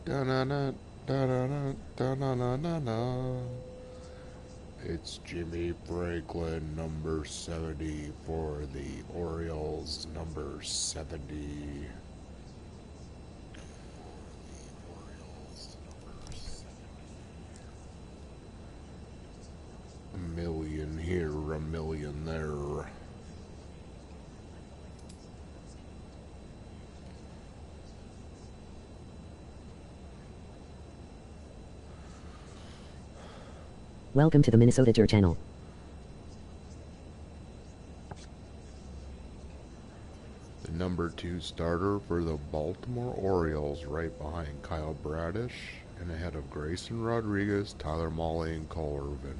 Da-na-na, da-na-na, da-na-na-na-na. It's Jimmy Franklin, number 70 for the Orioles, number 70. A million here, a million there. Welcome to the Minnesota Tour channel. The number 2 starter for the Baltimore Orioles, right behind Kyle Bradish, and ahead of Grayson Rodriguez, Tyler Mahle, and Cole Irvin.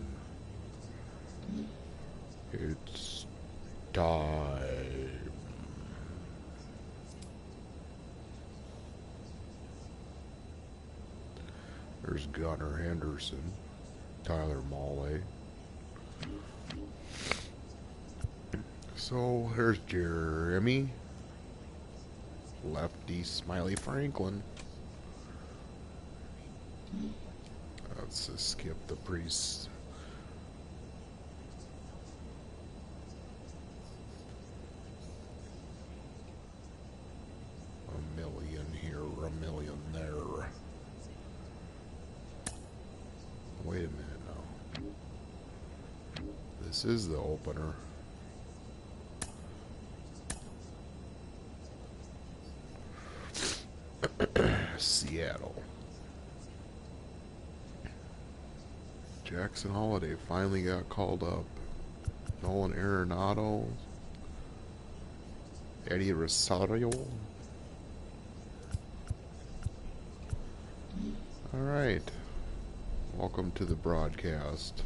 It's time. There's Gunnar Henderson, Tyler Mahle. So here's Jeremy, Lefty, Smily, Franklin. Let's just skip the priest. A million here, a million there. Wait a minute now. This is the opener. Seattle. Jackson Holiday finally got called up. Nolan Arenado. Eddie Rosario. Alright. Welcome to the broadcast.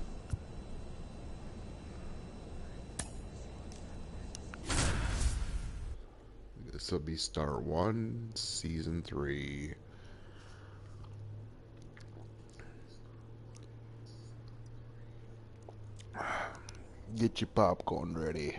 This will be Star 1, Season 3. Get your popcorn ready.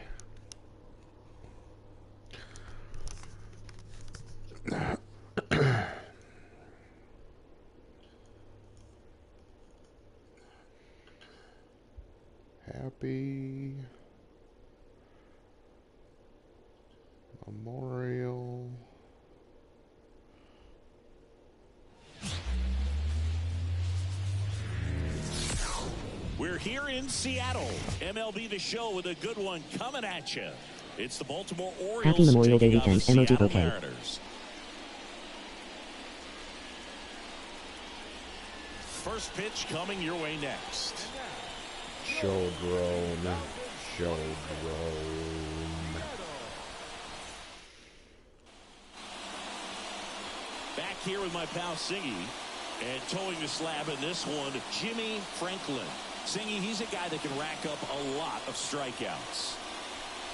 Happy Memorial. We're here in Seattle. MLB The Show with a good one coming at you. It's the Baltimore Orioles. Happy Memorial Day taking on weekend, the MOG Seattle bouquet. Mariners. First pitch coming your way next. Show drone. Show drone. Back here with my pal Singy. And towing the slab in this one, Jimmy Franklin. Singy, he's a guy that can rack up a lot of strikeouts.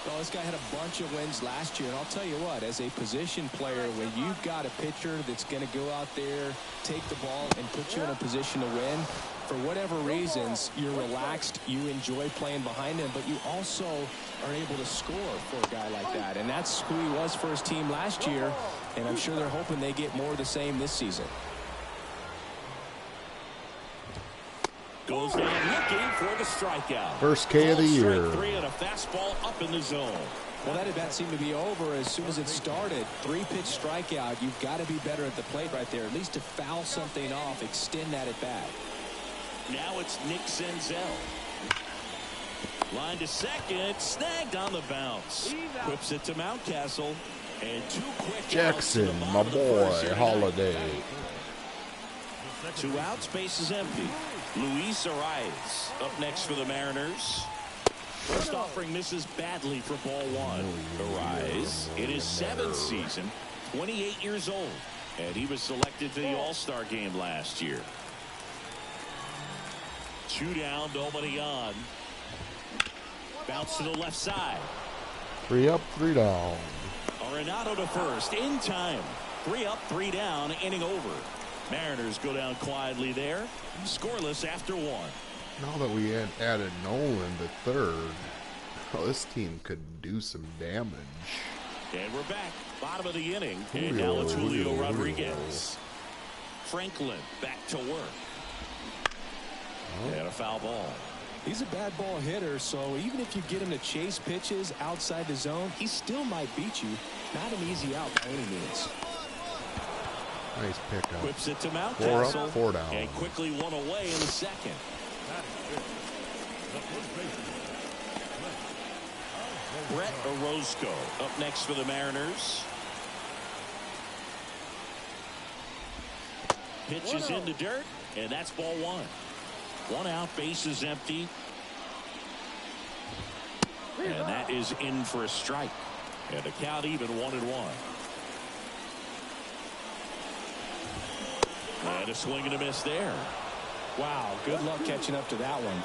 Well, this guy had a bunch of wins last year, and I'll tell you what, as a position player, when you've got a pitcher that's going to go out there, take the ball, and put you in a position to win, for whatever reasons, you're relaxed, you enjoy playing behind him, but you also are able to score for a guy like that. And that's who he was for his team last year, and I'm sure they're hoping they get more of the same this season. Goes down looking for the strikeout. First K of the year. Strike three and a fastball up in the zone. Well, that at bat seemed to be over as soon as it started. 3-pitch strikeout. You've got to be better at the plate right there, at least to foul something off, extend that at bat. Now it's Nick Senzel. Line to second, snagged on the bounce. Whips it to Mountcastle. And two quick Jackson, my boy, Holiday. 2 outs, base is empty. Luis Arias up next for the Mariners. First offering misses badly for ball one. Arias in his 7th season, 28 years old, and he was selected to the All-Star game last year. 2 down, nobody on. Bounce to the left side. 3 up, 3 down. Arenado to first in time. 3 up, 3 down, inning over. Mariners go down quietly there, scoreless after 1. Now that we added Nolan to third, this team could do some damage. And we're back, bottom of the inning, and now it's Julio Rodriguez. Franklin back to work. And a foul ball. He's a bad ball hitter, so even if you get him to chase pitches outside the zone, he still might beat you. Not an easy out by any means. Nice pickup. Whips it to Mount 4 Castle. up, 4 down. And quickly one away in the second. Brett Orozco up next for the Mariners. Pitches into dirt, and that's ball 1. 1 out, base is empty. And that is in for a strike. And the count even 1-1. And a swing and a miss there. Wow, good luck catching up to that one.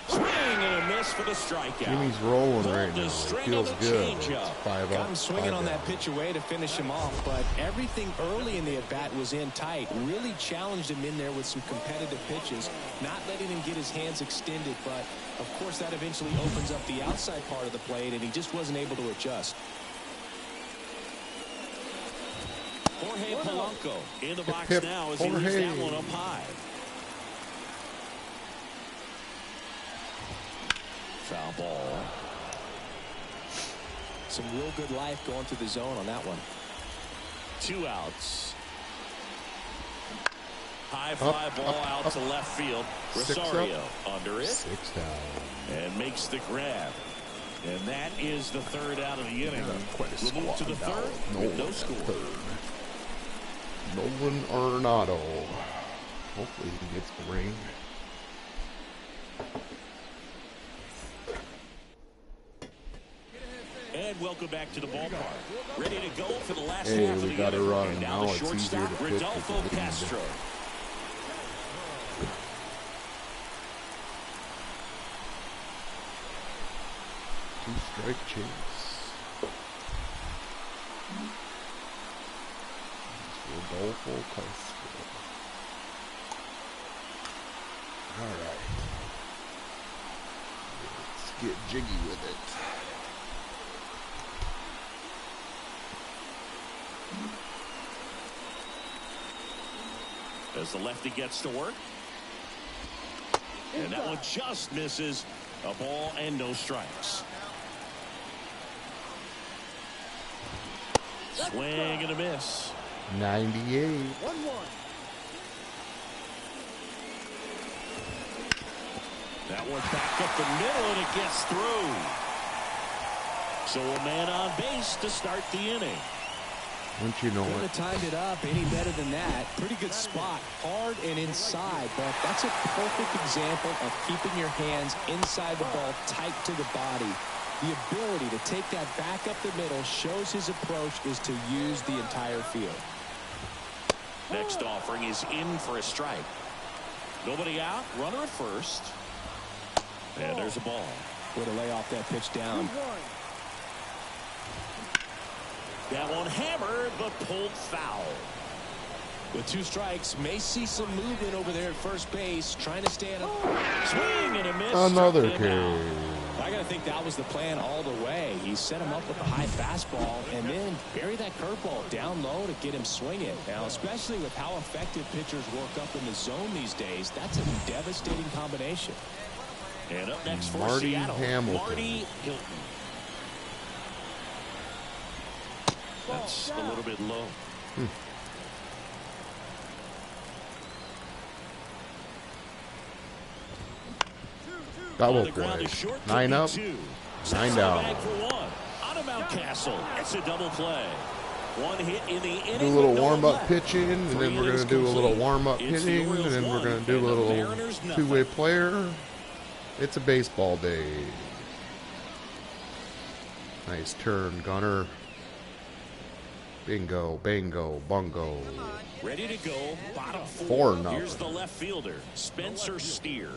Swing and a miss for the strikeout. Jimmy's rolling right now. It String feels of the good. changeup. It's 5 Got up, him swinging 5 on down. that pitch away to finish him off, but everything early in the at-bat was in tight. Really challenged him in there with some competitive pitches, not letting him get his hands extended, but of course that eventually opens up the outside part of the plate, and he just wasn't able to adjust. Jorge Polanco in the box Hip, now as he leaves that Jorge. one up high. Foul ball. Some real good life going through the zone on that one. 2 outs. High fly ball out to left field. 6 Rosario under it 6 down. and makes the grab. And that is the 3rd out of the inning. Quite a We'll move to the squad 3rd now. with no Nolan score. at 3rd. Nolan Arenado. Hopefully he gets the ring. And welcome back to the ballpark. Ready to go for the last Hey, half of we the gotta inning. run. And Now now the it's easier shortstop, to pitch Rodolfo with the lead. Castro. 2-strike chase. Rodolfo Castro. All right. Let's get jiggy with it. As the lefty gets to work. And that one just misses. A ball and no strikes. Swing and a miss. 98. 1-1. That one back up the middle, and it gets through. So a man on base to start the inning. Don't you know Couldn't it? have timed it up any better than that. Pretty good spot, hard and inside, but that's a perfect example of keeping your hands inside the ball, tight to the body. The ability to take that back up the middle shows his approach is to use the entire field. Next offering is in for a strike. Nobody out, runner at first. And there's a ball. Way to lay off that pitch down. That one hammered, but pulled foul. With 2 strikes, may see some movement over there at first base, trying to stay at a Swing and a miss. Another struck him out. carry. I got to think that was the plan all the way. He set him up with a high fastball and then bury that curveball down low to get him swinging. Now, especially with how effective pitchers work up in the zone these days, that's a devastating combination. And up next for Marty Seattle, Hamilton. Marty Hilton. That's a little bit low. That On will the ground play. is short, 9 up, 52. 9 Bag down. for 1. On to Mount Castle. It's a double play. 1 hit in the inning. Do a little no one warm-up left. pitching, and 3 then we're going innings to do a little complete. warm-up It's the hitting, and Orioles then we're 1 going to do a and the little Mariners nothing. two-way player. It's a baseball day. Nice turn, Gunner. Bingo, bango, bungo. Ready to go. Bottom 4 4. nothing. Here's the left fielder, Spencer Steer.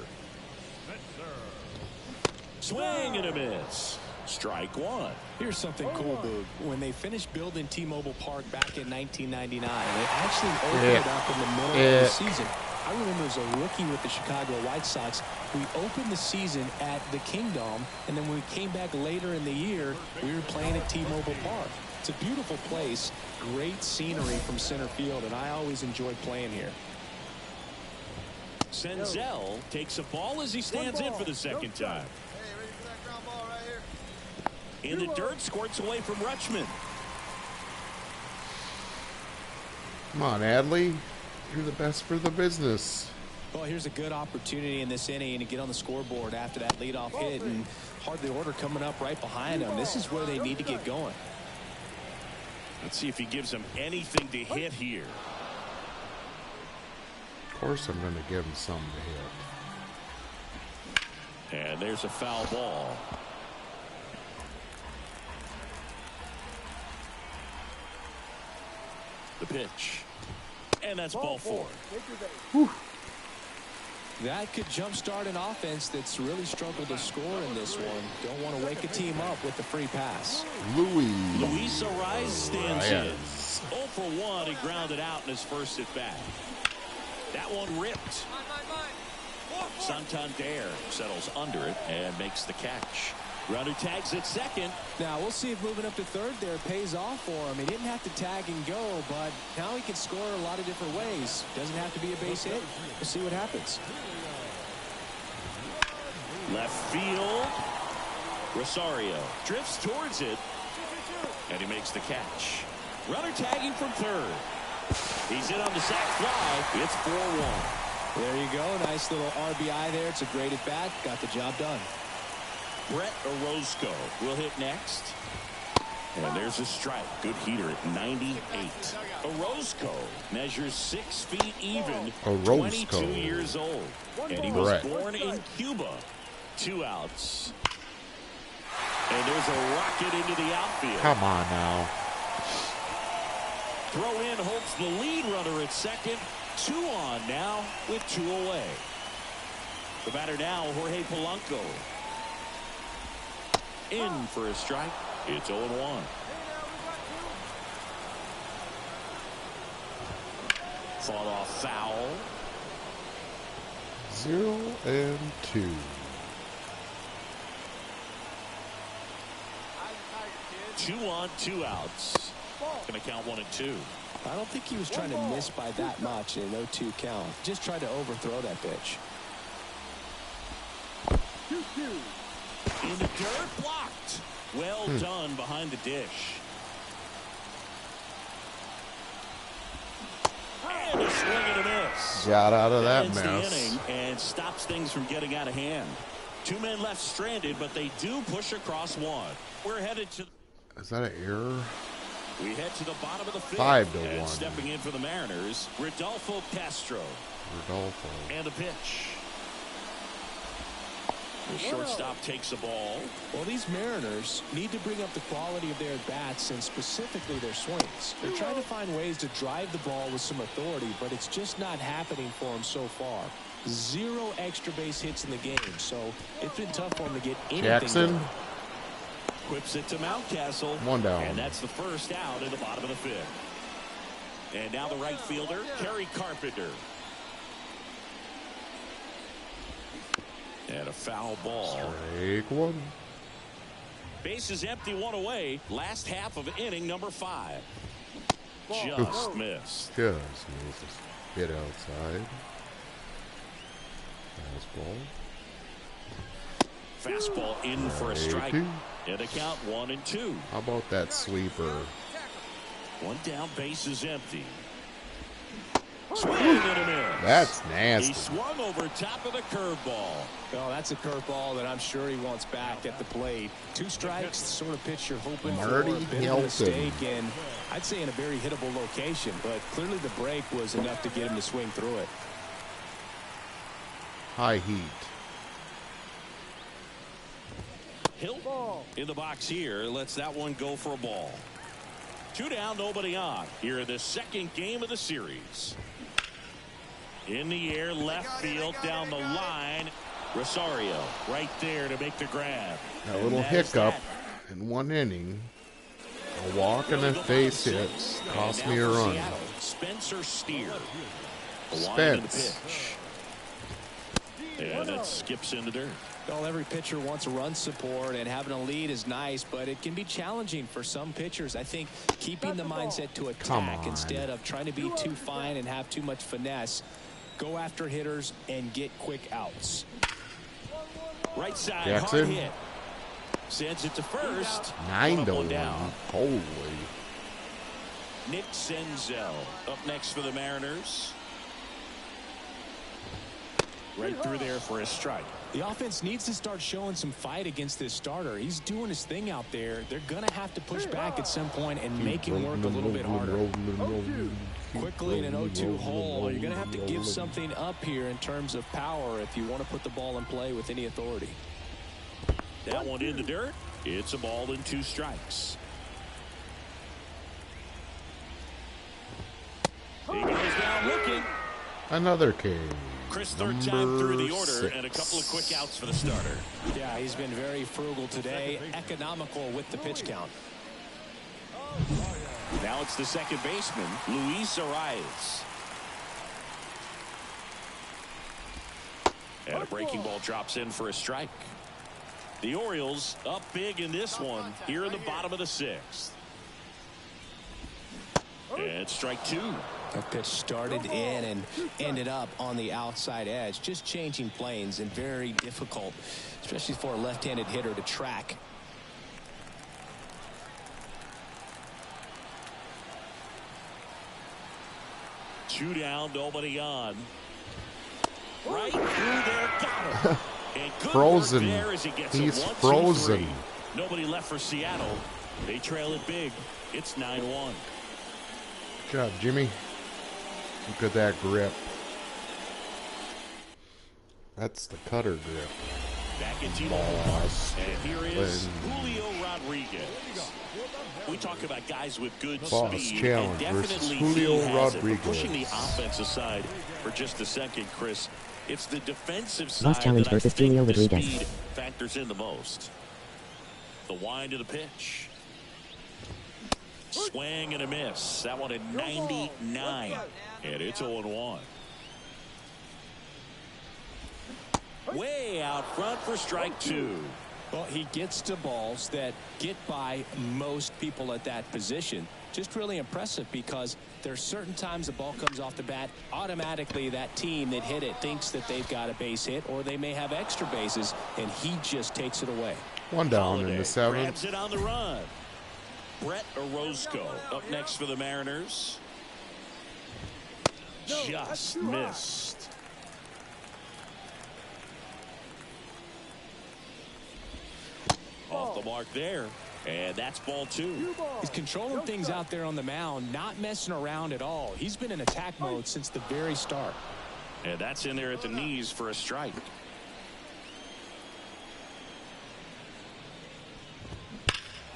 Swing and a miss. Strike 1. Here's something cool, Boog. When they finished building T-Mobile Park back in 1999, they actually opened it up in the middle of the season. I remember as a rookie with the Chicago White Sox, we opened the season at the Kingdom, and then when we came back later in the year, we were playing at T-Mobile Park. It's a beautiful place, great scenery from center field, and I always enjoyed playing here. Senzel takes a ball as he stands in for the second time. Hey, ready for that ground ball right here? In the dirt, squirts away from Rutschman. Come on, Adley. You're the best for the business. Well, here's a good opportunity in this inning to get on the scoreboard after that leadoff hit, and hardly order coming up right behind them. This is where they need to get going. Let's see if he gives them anything to hit here. Of course I'm going to give him something to hit. And there's a foul ball. The pitch. And that's ball four. That could jumpstart an offense that's really struggled to score in this one. Don't want to wake a team up with the free pass. Luis Arise stands in. Yes. 0 for 1. He grounded out in his first at bat. That one ripped. Santander settles under it and makes the catch. Runner tags at second. Now we'll see if moving up to third there pays off for him. He didn't have to tag and go, but now he can score a lot of different ways. Doesn't have to be a base hit. We'll see what happens. Left field. Rosario drifts towards it, and he makes the catch. Runner tagging from third. He's in on the sac fly. It's 4-1. There you go. Nice little RBI there. It's a great at bat. Got the job done. Brett Orozco will hit next. And there's a strike. Good heater at 98. Orozco measures 6 feet even. Orozco. 22 years old. And he was born in Cuba. 2 outs. And there's a rocket into the outfield. Come on now. Throw in holds the lead runner at second. 2 on now with 2 away. The batter now, Jorge Polanco. In for a strike. It's 0-1. Fought off foul. 0-2. 2 on, 2 outs. Gonna count 1 and 2. I don't think he was trying to miss by that much in an 0-2 count. Just tried to overthrow that pitch. In the dirt, blocked. Well done behind the dish. And a swing and a miss. Got out of that Ends the mess. inning and stops things from getting out of hand. 2 men left stranded, but they do push across 1. We're headed to. Is that an error? We head to the bottom of the 5th. 5-1. And stepping in for the Mariners, Rodolfo Castro. Rodolfo. And a pitch. The shortstop takes a ball. Well, these Mariners need to bring up the quality of their bats and specifically their swings. They're trying to find ways to drive the ball with some authority, but it's just not happening for them so far. 0 extra base hits in the game, so it's been tough for them to get anything Jackson. done. Whips it to Mountcastle. 1 down. And that's the first out in the bottom of the 5th. And now the right fielder, Kerry Carpenter. And a foul ball. Strike 1. Base is empty, 1 away. Last half of inning number 5. Just missed. Just misses. Hit outside. Fastball. Fastball in for a strike. 2. And a count 1 and 2. How about that sweeper? 1 down, base is empty. Swing and a miss. That's He nasty. swung over top of the curveball. Well, that's a curveball that I'm sure he wants back at the plate. 2 strikes, the sort of pitch you're hoping for. Marty A bit of a Hilton. mistake, and I'd say in a very hittable location, but clearly the break was enough to get him to swing through it. High heat. Hilton in the box here lets that one go for a ball. 2 down, nobody on here in the second game of the series. In the air, left field, down the line. Rosario right there to make the grab. A little hiccup in 1 inning. A walk and a base hit cost me a run. Spencer Steer. The wind of the Spence. pitch. And it skips in the dirt. Well, every pitcher wants run support, and having a lead is nice, but it can be challenging for some pitchers. I think keeping the mindset to attack instead of trying to be too fine and have too much finesse. Go after hitters and get quick outs. Right side, Jackson. hard hit. Sends it to first. 9-1. Down. Holy. Nick Senzel up next for the Mariners. Right through there for a strike. The offense needs to start showing some fight against this starter. He's doing his thing out there. They're going to have to push back at some point and make him work a little bit harder. Quickly in an 0-2 hole, you're going to have to give something up here in terms of power if you want to put the ball in play with any authority. That one in the dirt. It's a ball and 2 strikes. He goes down looking. Another K. Chris, third time through the order, 6. and a couple of quick outs for the starter. Yeah, he's been very frugal today, economical with the pitch count. Now it's the second baseman, Luis Arias. And a breaking ball drops in for a strike. The Orioles up big in this one here in the bottom of the 6th. And strike 2. That pitch started in and ended up on the outside edge, just changing planes, and very difficult, especially for a left-handed hitter to track. Two down, nobody on. Right through there, got him. And good Frozen. work there as he gets He's a 1-2-3. frozen. Nobody left for Seattle. They trail it big. It's 9-1. Good job, Jimmy. Look at that grip. That's the cutter grip. Back in T-Mobile Park. And here is Julio Rodriguez. We talk about guys with good Boss speed. challenge And versus definitely Julio he has it. But Rodriguez. pushing the offense aside for just a second, Chris, it's the defensive Boss side challenge that I versus think Julio the Rodriguez. speed factors in the most. The wind of the pitch. Swing and a miss. That one at 99. And it's 0-1. Way out front for strike 2. Well, he gets to balls that get by most people at that position. Just really impressive because there's certain times the ball comes off the bat, automatically that team that hit it thinks that they've got a base hit or they may have extra bases, and he just takes it away. One down in the 7th. Grabs it on the run. Brett Orozco up next for the Mariners. Just missed. Off the mark there. And that's ball 2. He's controlling things out there on the mound, not messing around at all. He's been in attack mode since the very start. And that's in there at the knees for a strike.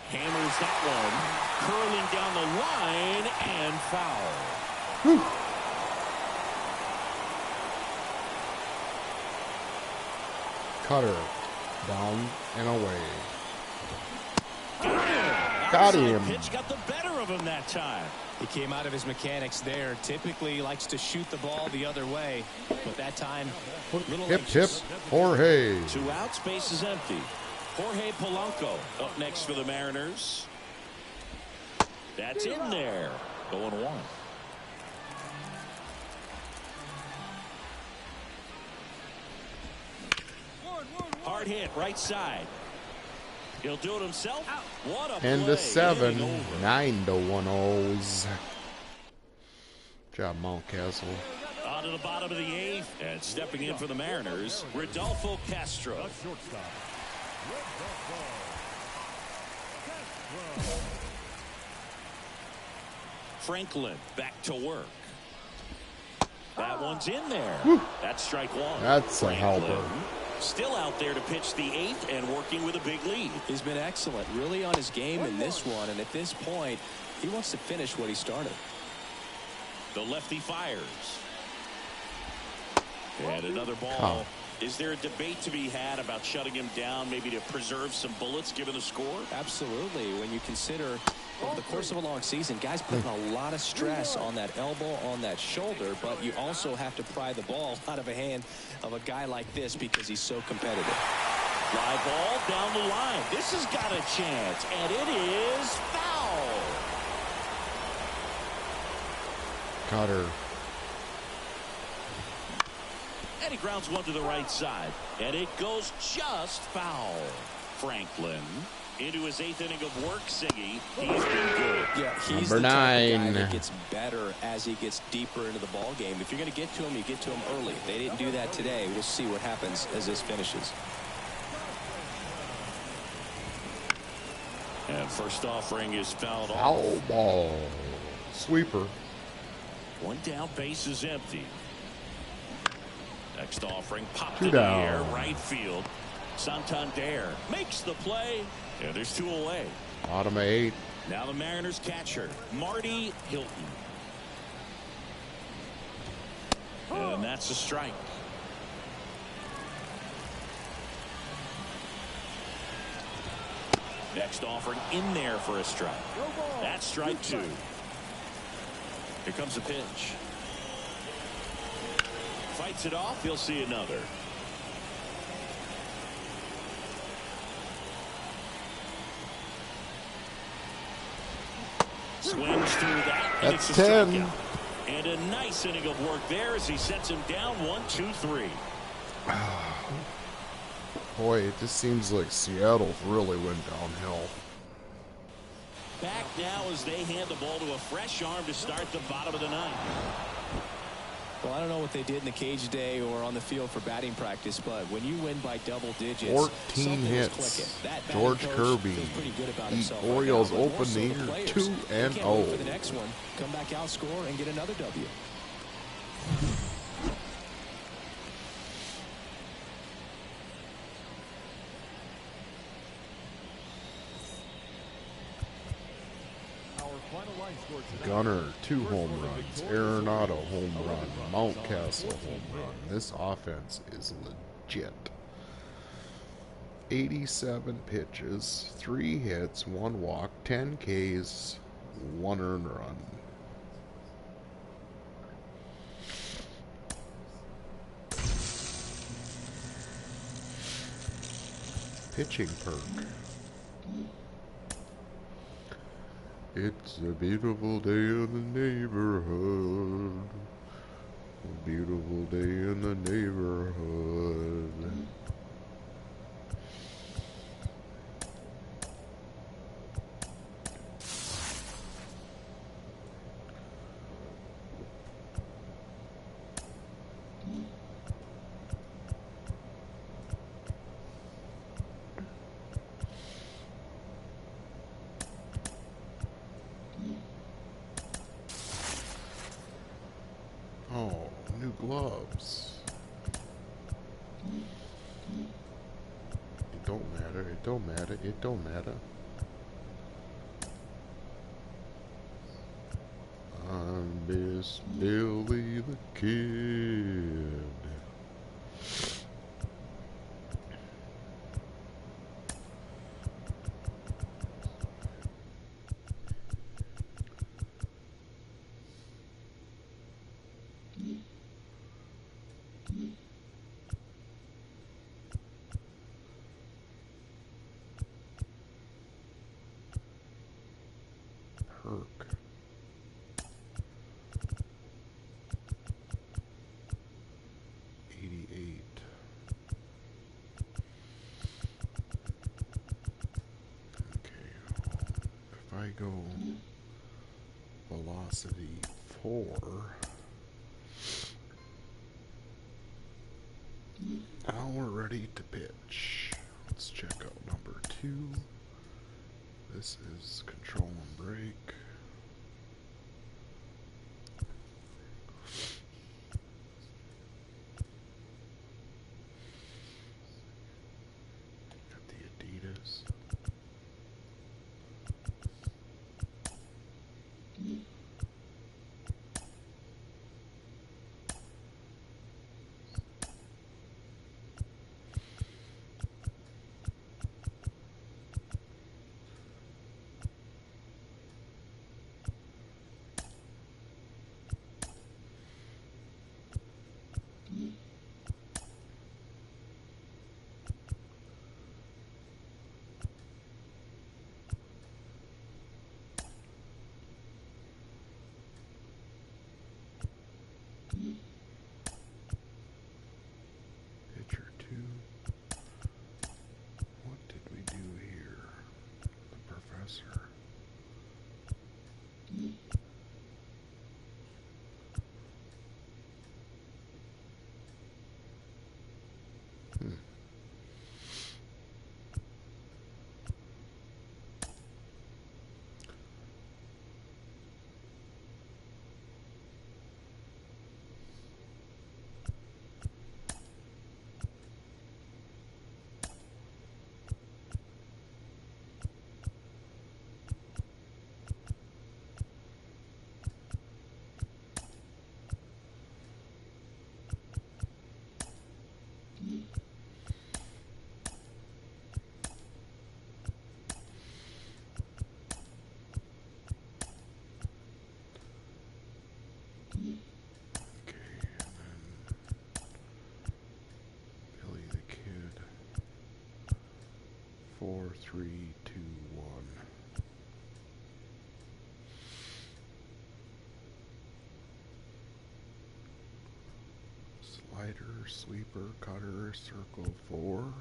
Hammers that one. Curling down the line and foul. Cutter. Down and away. Got him. Pitch got the better of him that time. He came out of his mechanics there. Typically he likes to shoot the ball the other way, but that time little Hip, hip, anxious. Jorge. 2 outs, base is empty. Jorge Polanco up next for the Mariners. That's in there. 0-1. Hard hit, right side. He'll do it himself. What a And play. the 7. Getting over. 9-1-0s. Good job, Mountcastle. On to the bottom of the 8th. And stepping in for the Mariners, Rodolfo Castro. Franklin back to work. That one's in there. That's strike 1. That's a Franklin helper. still out there to pitch the 8th and working with a big lead. He's been excellent, really on his game in this one, and at this point he wants to finish what he started. The lefty fires. And another ball. Is there a debate to be had about shutting him down, maybe to preserve some bullets given the score? Absolutely. When you consider Over the course of a long season, guys putting a lot of stress on that elbow, on that shoulder, but you also have to pry the ball out of a hand of a guy like this because he's so competitive. Fly ball down the line. This has got a chance, and it is foul. Cutter. And he grounds one to the right side, and it goes just foul. Franklin into his 8th inning of work, Siggy. He's been good. Yeah, he's Number the type 9. of guy that gets better as he gets deeper into the ball game. If you're going to get to him, you get to him early. They didn't do that today. We'll see what happens as this finishes. And first offering is fouled off. Foul ball. Sweeper. One down, base is empty. Next offering popped 2 in the down. air, right field. Santander makes the play, and there's 2 away. Bottom of 8. Now the Mariners catcher, Marty Hilton. And that's a strike. Next offering in there for a strike. That's strike 2. Here comes a pitch. Fights it off. He'll see another. Swings through that. And That's it's a 10. strikeout. And a nice inning of work there as he sets him down 1-2-3. Boy, it just seems like Seattle really went downhill. Back now as they hand the ball to a fresh arm to start the bottom of the 9th. Well, I don't know what they did in the cage today or on the field for batting practice, but when you win by double digits, 14 something is hits. clicking. That batting George coach Kirby feels pretty good about beat himself right Orioles now, but more open so the the year players. 2 They and can't wait 0. for the next one. Come back out, score, and get another W. Gunner, 2 home runs. Arenado, home run. Mountcastle, home run. This offense is legit. 87 pitches, 3 hits, 1 walk, 10 Ks, 1 earned run. Pitching perk. It's a beautiful day in the neighborhood. A beautiful day in the neighborhood. Oh, new gloves. It don't matter, it don't matter, it don't matter. I'm Miss Billy the Kid. Perk. I go velocity 4, now we're ready to pitch. Let's check out number 2. This is control and brake. Got the Adidas. 3, 2, 1. Slider, sweeper, cutter, circle 4.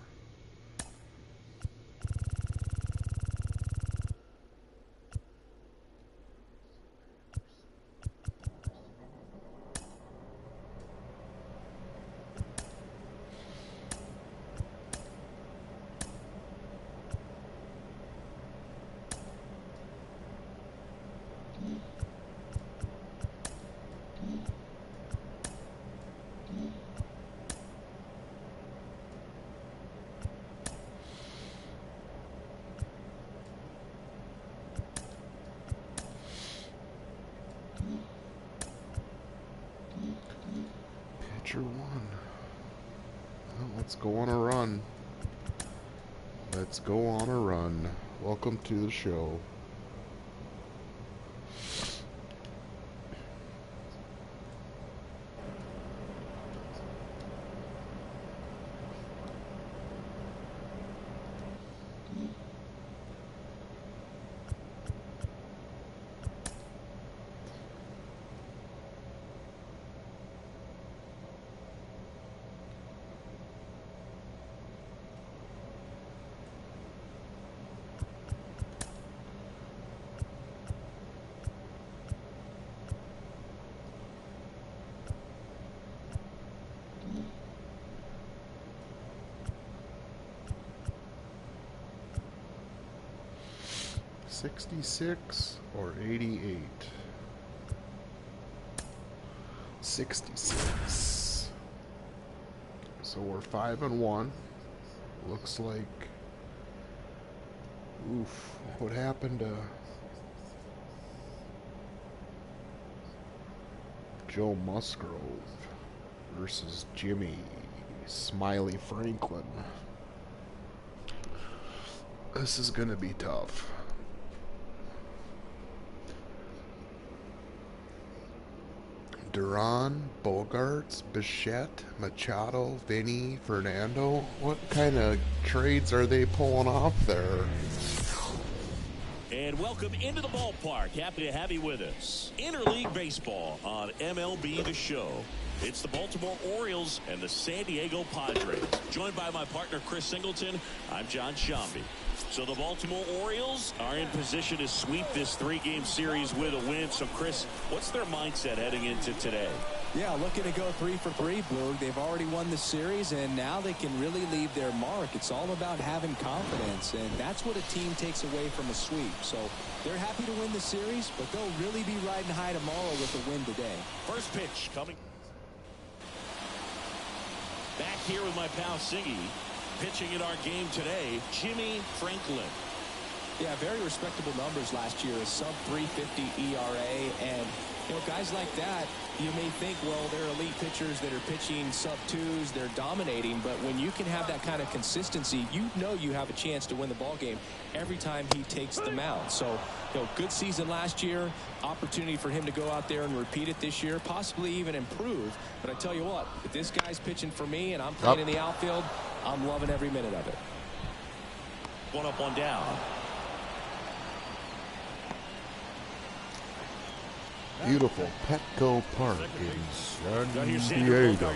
Pitcher 1. Well, let's go on a run. Let's go on a run. Welcome to the show. $66 or $88? 66. So we're 5-1. Looks like, oof, what happened to Joe Musgrove versus Jimmy Smily Franklin? This is gonna be tough. Duran, Bogarts, Bichette, Machado, Vinny, Fernando. What kind of trades are they pulling off there? And welcome into the ballpark. Happy to have you with us. Interleague Baseball on MLB The Show. It's the Baltimore Orioles and the San Diego Padres. Joined by my partner, Chris Singleton, I'm John Shambi. So the Baltimore Orioles are in position to sweep this 3-game series with a win. So, Chris, what's their mindset heading into today? Yeah, looking to go 3 for 3, Boog. They've already won the series, and now they can really leave their mark. It's all about having confidence, and that's what a team takes away from a sweep. So they're happy to win the series, but they'll really be riding high tomorrow with a win today. First pitch coming. Back here with my pal Siggy. Pitching in our game today, Jimmy Franklin. Yeah, very respectable numbers last year, a sub 350 ERA, and you know, guys like that, you may think, well, they're elite pitchers that are pitching sub 2s, they're dominating, but when you can have that kind of consistency, you know you have a chance to win the ball game every time he takes the mound. So, you know, good season last year, opportunity for him to go out there and repeat it this year, possibly even improve. But I tell you what, if this guy's pitching for me and I'm playing in the outfield, I'm loving every minute of it. One up, one down. Beautiful Petco Park in San Diego.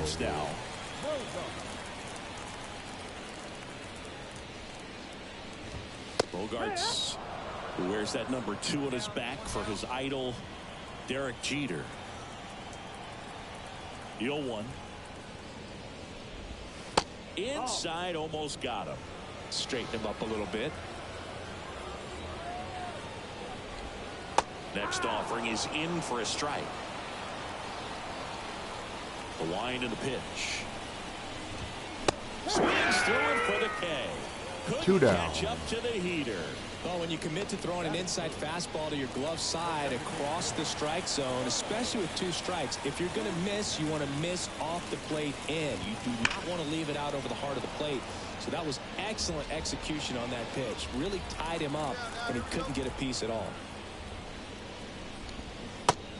Bogarts, who wears that number 2 on his back for his idol, Derek Jeter. The 0-1. Inside, almost got him. Straighten him up a little bit. Next offering is in for a strike. The wind and the pitch. Swings through it for the K. Couldn't 2 down. catch up to the heater. Well, when you commit to throwing an inside fastball to your glove side across the strike zone, especially with 2 strikes, if you're going to miss, you want to miss off the plate in. You do not want to leave it out over the heart of the plate. So that was excellent execution on that pitch. Really tied him up, and he couldn't get a piece at all.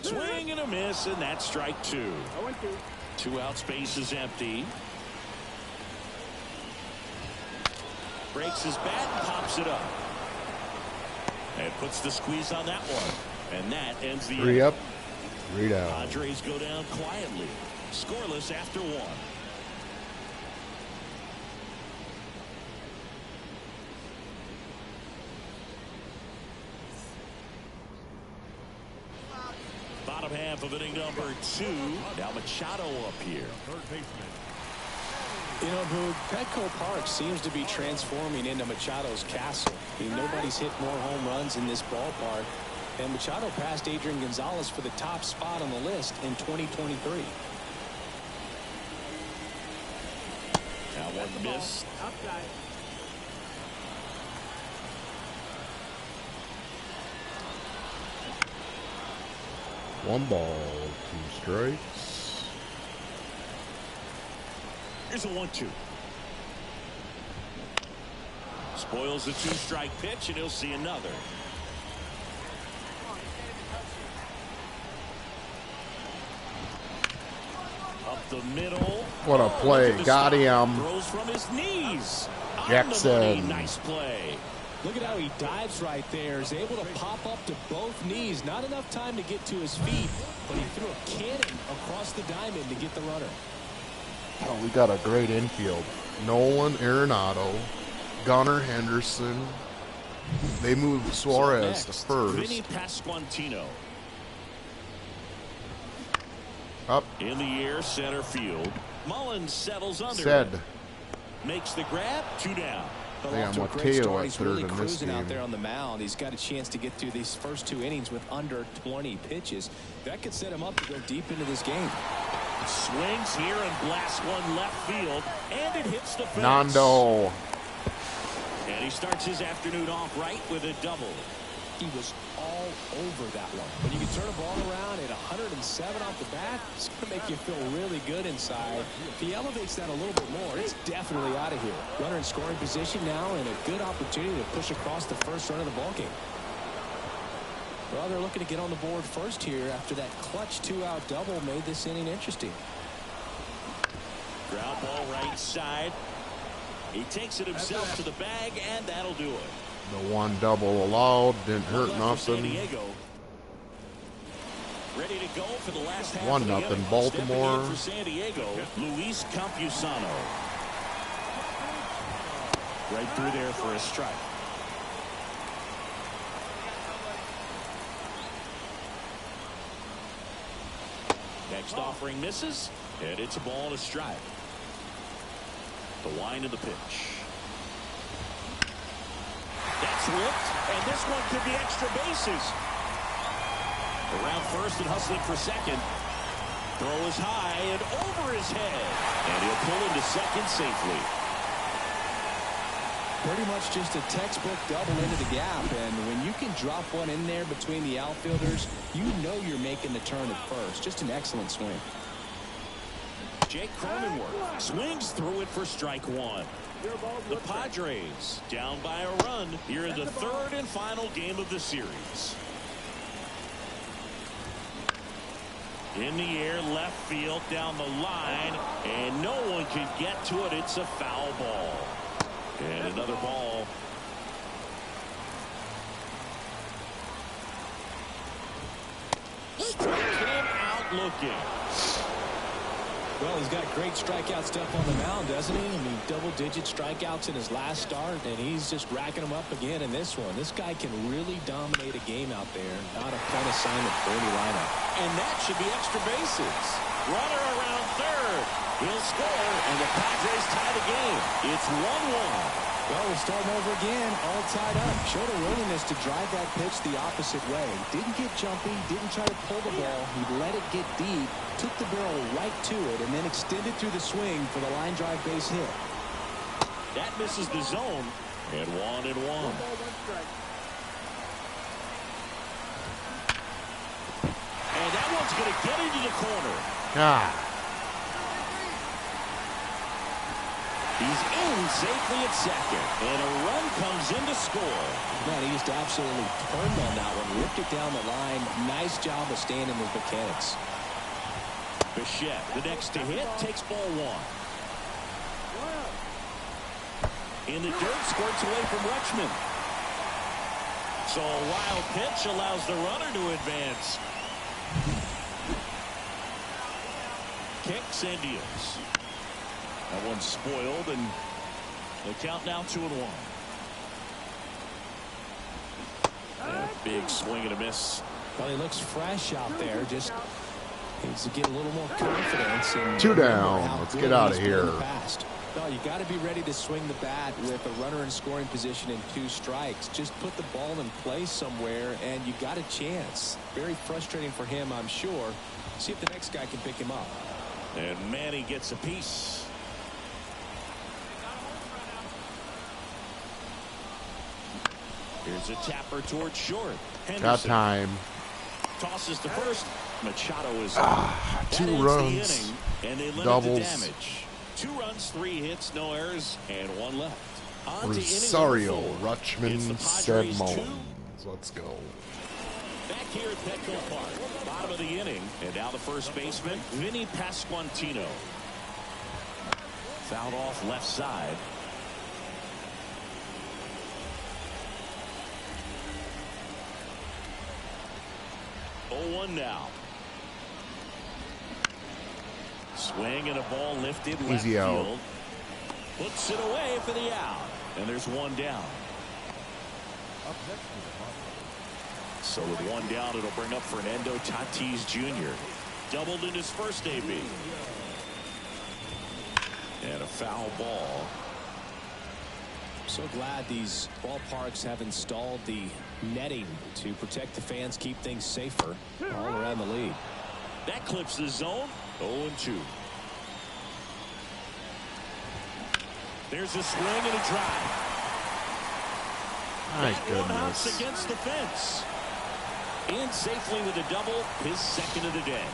Swing and a miss, and that's strike 2. 2 out, space is empty. Breaks his bat and pops it up. And puts the squeeze on that one. And that ends the Three inning. up, three down. Padres go down quietly. Scoreless after one. Bottom half of inning number 2. Now Machado up here. You know, Boog, Petco Park seems to be transforming into Machado's castle. I mean, nobody's hit more home runs in this ballpark. And Machado passed Adrian Gonzalez for the top spot on the list in 2023. Now one missed. One ball, two strikes. Here's a 1-2. Spoils the 2-strike pitch, and he'll see another. Up the middle. What a play. Got him. Throws from his knees. Jackson. On the money. Nice play. Look at how he dives right there. Is able to pop up to both knees. Not enough time to get to his feet, but he threw a cannon across the diamond to get the runner. Oh, we got a great infield. Nolan Arenado, Gunnar Henderson. They moved Suarez to first. Vinny Pasquantino. Up. In the air, center field. Mullins settles under. Said. Makes the grab. 2 down. Well, Damn, off to a what great Mateo start. at He's third really in this cruising out game. there on the mound. He's got a chance to get through these first 2 innings with under 20 pitches. That could set him up to go deep into this game. Swings here and blasts one left field, and it hits the fence. Nando. And he starts his afternoon off right with a double. He was all over that one. When you can turn a ball around at 107 off the bat, it's going to make you feel really good inside. If he elevates that a little bit more, it's definitely out of here. Runner in scoring position now, and a good opportunity to push across the first run of the ballgame. Well, they're looking to get on the board first here after that clutch 2-out double made this inning interesting. Ground ball right side. He takes it himself to the bag, and that'll do it. The one double allowed. Didn't hurt Left for San nothing. Diego. Ready to go for the last half 1-0 of the inning. Baltimore. Stepping in for San Diego, Luis Campusano. Right through there for a strike. Next offering misses, and it's a ball and a strike. The wind of the pitch. That's whipped, and this one could be extra bases. Around first and hustling for second. Throw is high and over his head, and he'll pull into second safely. Pretty much just a textbook double into the gap, and when you can drop one in there between the outfielders, you know you're making the turn at first. Just an excellent swing. Jake Cronenworth swings through it for strike 1. The Padres down by a run here in the third and final game of the series. In the air, left field, down the line, and no one can get to it. It's a foul ball. And another ball. Struck him out looking. Well, he's got great strikeout stuff on the mound, doesn't he? I mean, double-digit strikeouts in his last start, and he's just racking them up again in this one. This guy can really dominate a game out there. Not a fun assignment for any lineup. And that should be extra bases. Runner around third. He'll score, and the Padres tie the game. It's 1-1. Well, we're starting over again, all tied up. Showed a willingness to drive that pitch the opposite way. Didn't get jumpy, didn't try to pull the ball. He let it get deep, took the barrel right to it, and then extended through the swing for the line drive base hit. That misses the zone, and 1-1. And that one's going to get into the corner. Ah. He's in safely at second, and a run comes in to score. Man, he just absolutely turned on that one, ripped it down the line. Nice job of staying in his mechanics. Bichette, the next to hit, takes ball 1. in the dirt, squirts away from Rutschman. So a wild pitch allows the runner to advance. Kicks and deals. That one's spoiled, and the count now 2-1. Yeah, big swing and a miss. Well, he looks fresh out there. Just needs to get a little more confidence. And 2 down. Let's get out of here. No, you got to be ready to swing the bat with a runner in scoring position and 2 strikes. Just put the ball in play somewhere, and you got a chance. Very frustrating for him, I'm sure. See if the next guy can pick him up. And Manny gets a piece. Here's a tapper towards short. Got time. Tosses to first. Machado is 2 runs. And they limit Doubles. the damage. 2 runs, 3 hits, no errors, and 1 left. On Rosario, to inning Rutschman, said Mullins. Let's go. Back here at Petco Park, bottom of the inning, and now the first baseman, Vinny Pasquantino. Fouled off left side. Oh, 1 now. Swing and a ball lifted left Easy out. field. Puts it away for the out. And there's 1 down. So with 1 down, it'll bring up Fernando Tatis Jr. Doubled in his first AB. And a foul ball. So glad these ballparks have installed the netting to protect the fans, keep things safer all around the league. That clips the zone. 0-2. There's a swing and a drive. My That one hops goodness. against the fence. In safely with a double, his second of the day.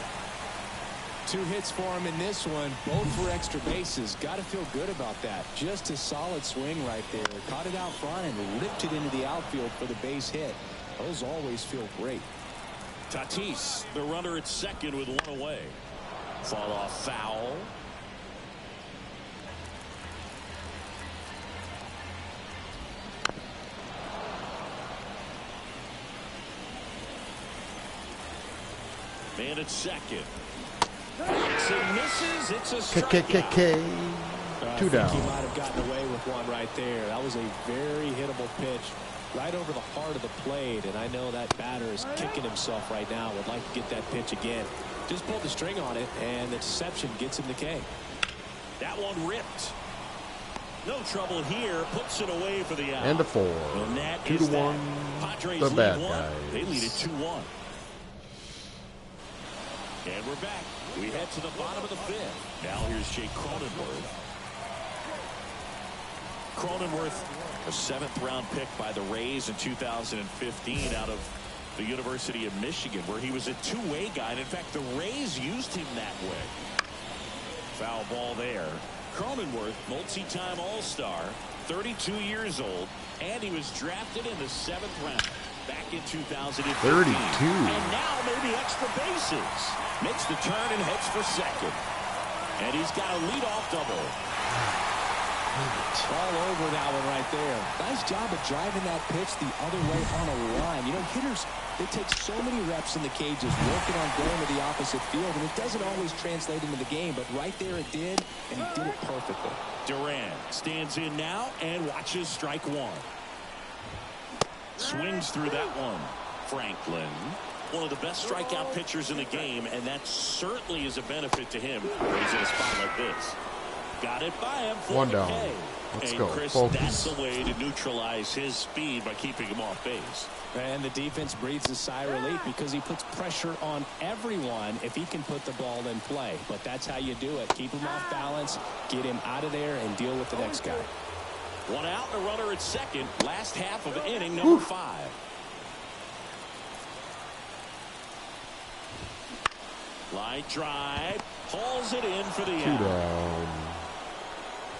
2 hits for him in this one, both for extra bases. Got to feel good about that. Just a solid swing right there. Caught it out front and ripped it into the outfield for the base hit. Those always feel great. Tatis, the runner at second with 1 away. Fall off foul. Man at second. Backs and misses. It's a strikeout. I 2 think down. he might have gotten away with one right there. That was a very hittable pitch right over the heart of the plate, and I know that batter is kicking himself right now. Would like to get that pitch again. Just pulled the string on it, and the deception gets him the K. That one ripped. No trouble here. Puts it away for the out. And a 4. And that 2 is to that. 1. Padres The lead bad 1. guys. They lead it 2-1. And we're back. We head to the bottom of the 5th. Now here's Jake Cronenworth. Cronenworth, a 7th round pick by the Rays in 2015 out of the University of Michigan, where he was a 2-way guy. And in fact, the Rays used him that way. Foul ball there. Cronenworth, multi-time All-Star, 32 years old, and he was drafted in the 7th round back in 2015. 32. And now maybe extra bases. Makes the turn and heads for second. And he's got a leadoff double. All over that one right there. Nice job of driving that pitch the other way on a line. You know, hitters, they take so many reps in the cages working on going to the opposite field, and it doesn't always translate into the game, but right there it did, and he did it perfectly. Duran stands in now and watches strike 1. Swings through that one. Franklin, one of the best strikeout pitchers in the game, and that certainly is a benefit to him when he's in a spot like this. Got it by him for 1 the down. K. Let's and go. Chris, Focus. that's the way to neutralize his speed by keeping him off base. And the defense breathes a sigh of relief because he puts pressure on everyone if he can put the ball in play. But that's how you do it. Keep him off balance, get him out of there, and deal with the next guy. 1 out and a runner at second. Last half of inning number 5. Line drive. Hauls it in for the 2 out. down.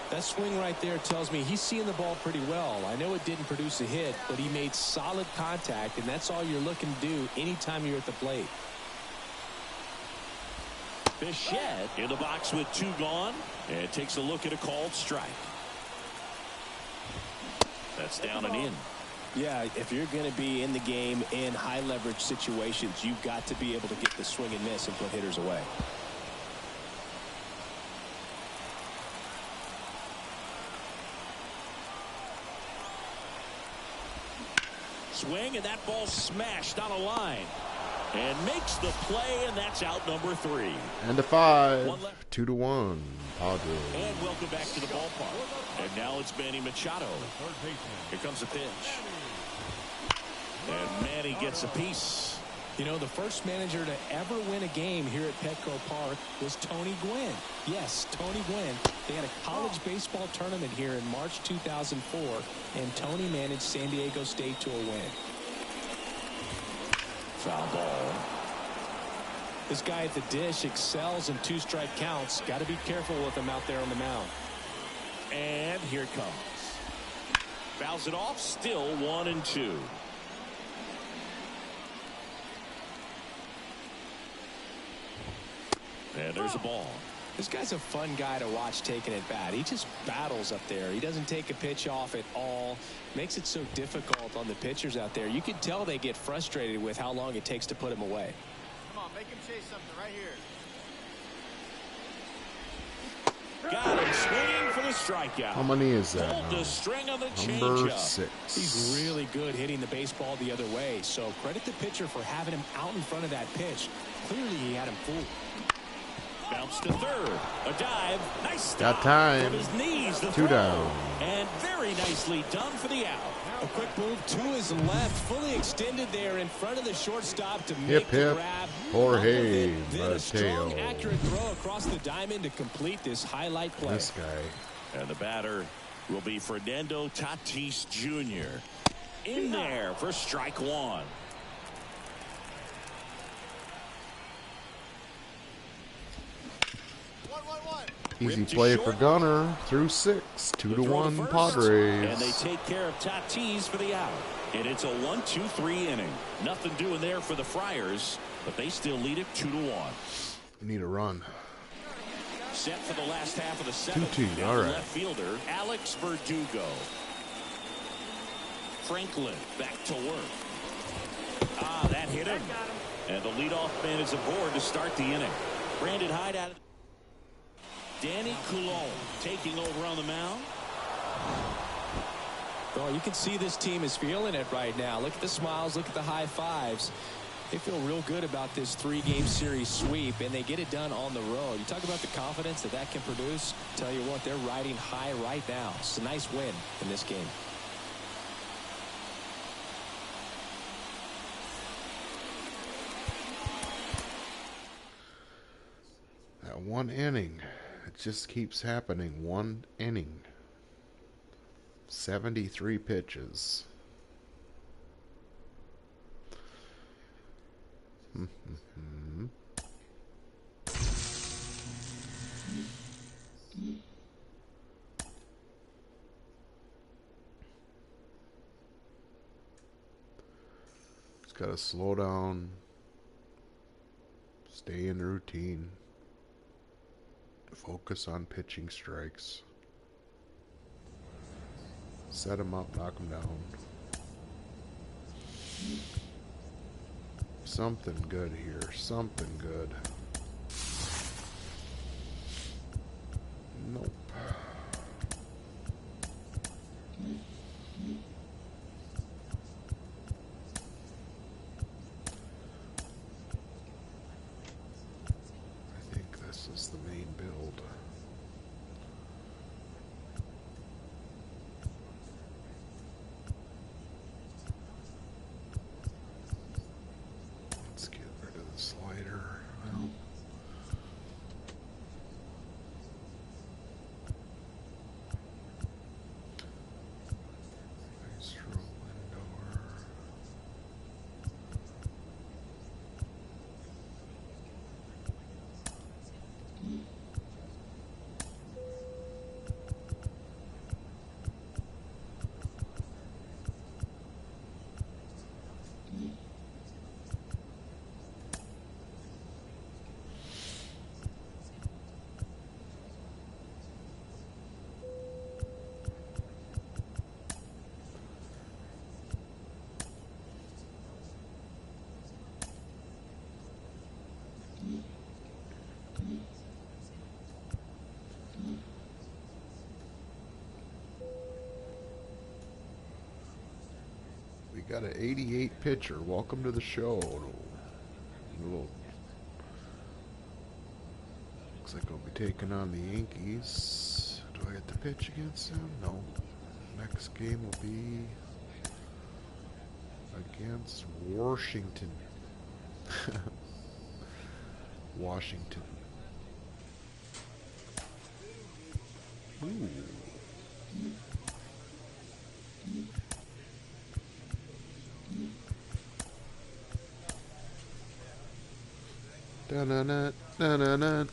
That swing right there tells me he's seeing the ball pretty well. I know it didn't produce a hit, but he made solid contact, and that's all you're looking to do anytime you're at the plate. Bichette in the box with 2 gone and takes a look at a called strike. That's down and in. Yeah, if you're going to be in the game in high leverage situations, you've got to be able to get the swing and miss and put hitters away. Swing, and that ball smashed on a line. And makes the play, and that's out number 3. And a 5. 2-1. Padres. And welcome back to the ballpark. And now it's Manny Machado. Here comes the pitch. And Manny gets a piece. You know, the first manager to ever win a game here at Petco Park was Tony Gwynn. Yes, Tony Gwynn. They had a college baseball tournament here in March 2004, and Tony managed San Diego State to a win. Foul ball. This guy at the dish excels in 2-strike counts. Got to be careful with him out there on the mound. And here it comes. Fouls it off. Still 1-2. And there's a ball. This guy's a fun guy to watch taking at bat. He just battles up there. He doesn't take a pitch off at all. Makes it so difficult on the pitchers out there. You can tell they get frustrated with how long it takes to put him away. Come on, make him chase something right here. Got him swinging for the strikeout. How many is that? Pulled the string on the Number changeup. 6. He's really good hitting the baseball the other way. So credit the pitcher for having him out in front of that pitch. Clearly he had him fooled. Bounce to third. A dive. Nice stop. Got time. From his knees. The 2 throw. down. And very nicely done for the out. A quick move to his left, fully extended there in front of the shortstop to make the hip, grab. Jorge Then a strong, Mateo. accurate throw across the diamond to complete this highlight play. This guy. And the batter will be Fernando Tatis Jr. in there for strike 1. Easy Ripped to play short. for Gunner. Through 6. The throw to 2-1 first, Padres. And they take care of Tatis for the out. And it's a 1-2-3 inning. Nothing doing there for the Friars, but they still lead it 2-1. We need a run. Set for the last half of the 7th. 2-2, Down all right. left fielder Alex Verdugo. Franklin back to work. That hit him. And the leadoff man is aboard to start the inning. Brandon Hyde out. Danny Coulombe taking over on the mound. Well, you can see this team is feeling it right now. Look at the smiles. Look at the high fives. They feel real good about this 3-game series sweep, and they get it done on the road. You talk about the confidence that that can produce. Tell you what, they're riding high right now. It's a nice win in this game. That 1 inning. It just keeps happening. 1 inning. 73 pitches. It's got to slow down. Stay in routine. Focus on pitching strikes. Set him up, knock him down. Something good here. Something good. Nope. I think this is the main build. Let's get rid of the slider. Well, got an 88 pitcher. Welcome to the show. Little, looks like I'll be taking on the Yankees. Do I get to pitch against them? No. Next game will be against Washington. Washington. Ooh. Da-na-na, da-na-na.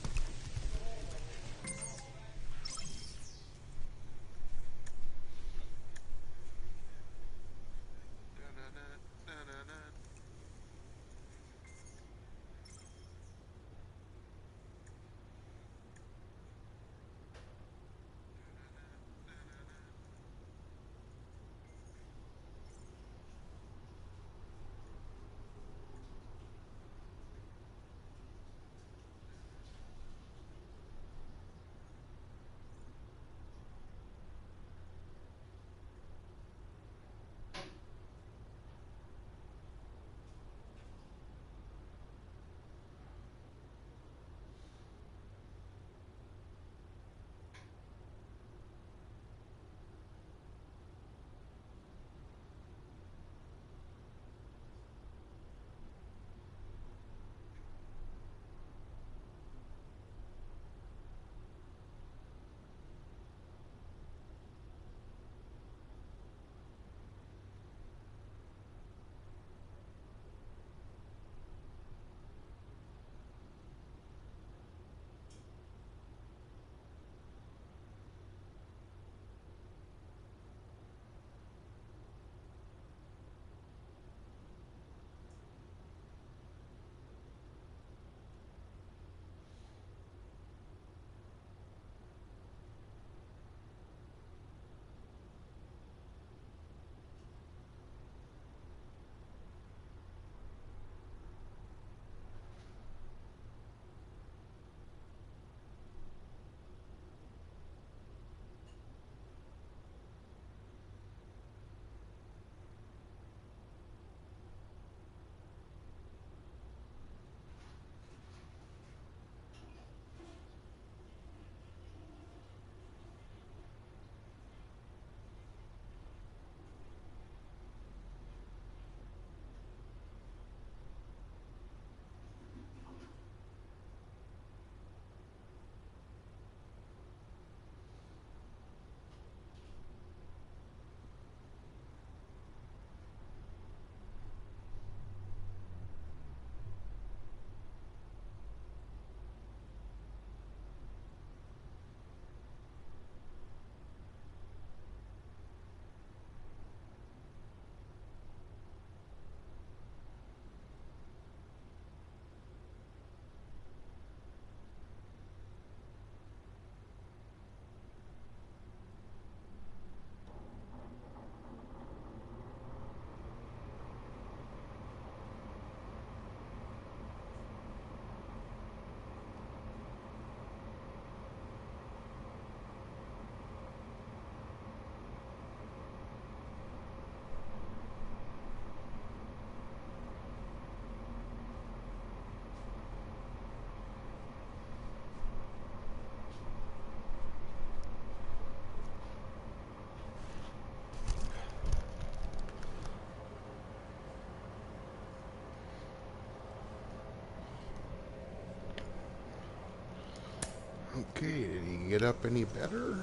Okay, did he get up any better?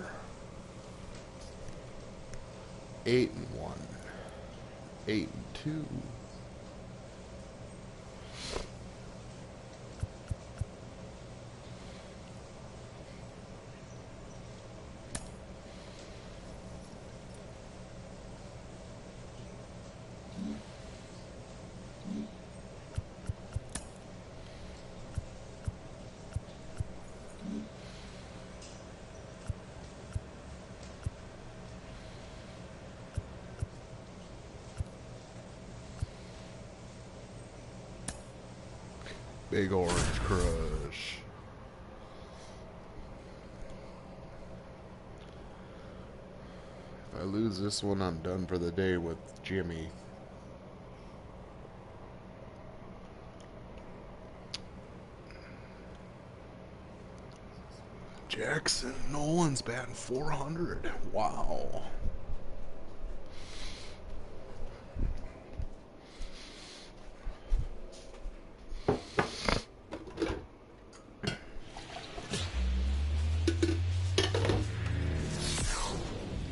8-1. 8-2. Big Orange Crush. If I lose this one, I'm done for the day with Jimmy. Jackson Nolan's batting 400. Wow.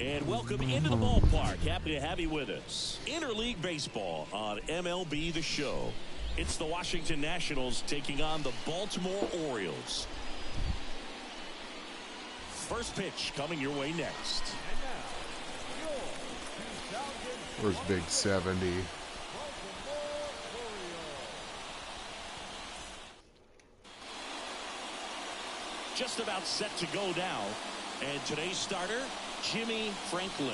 And welcome into the ballpark. Happy to have you with us. Interleague Baseball on MLB The Show. It's the Washington Nationals taking on the Baltimore Orioles. First pitch coming your way next. Where's Big 70? Just about set to go now. And today's starter, Jimmy Franklin.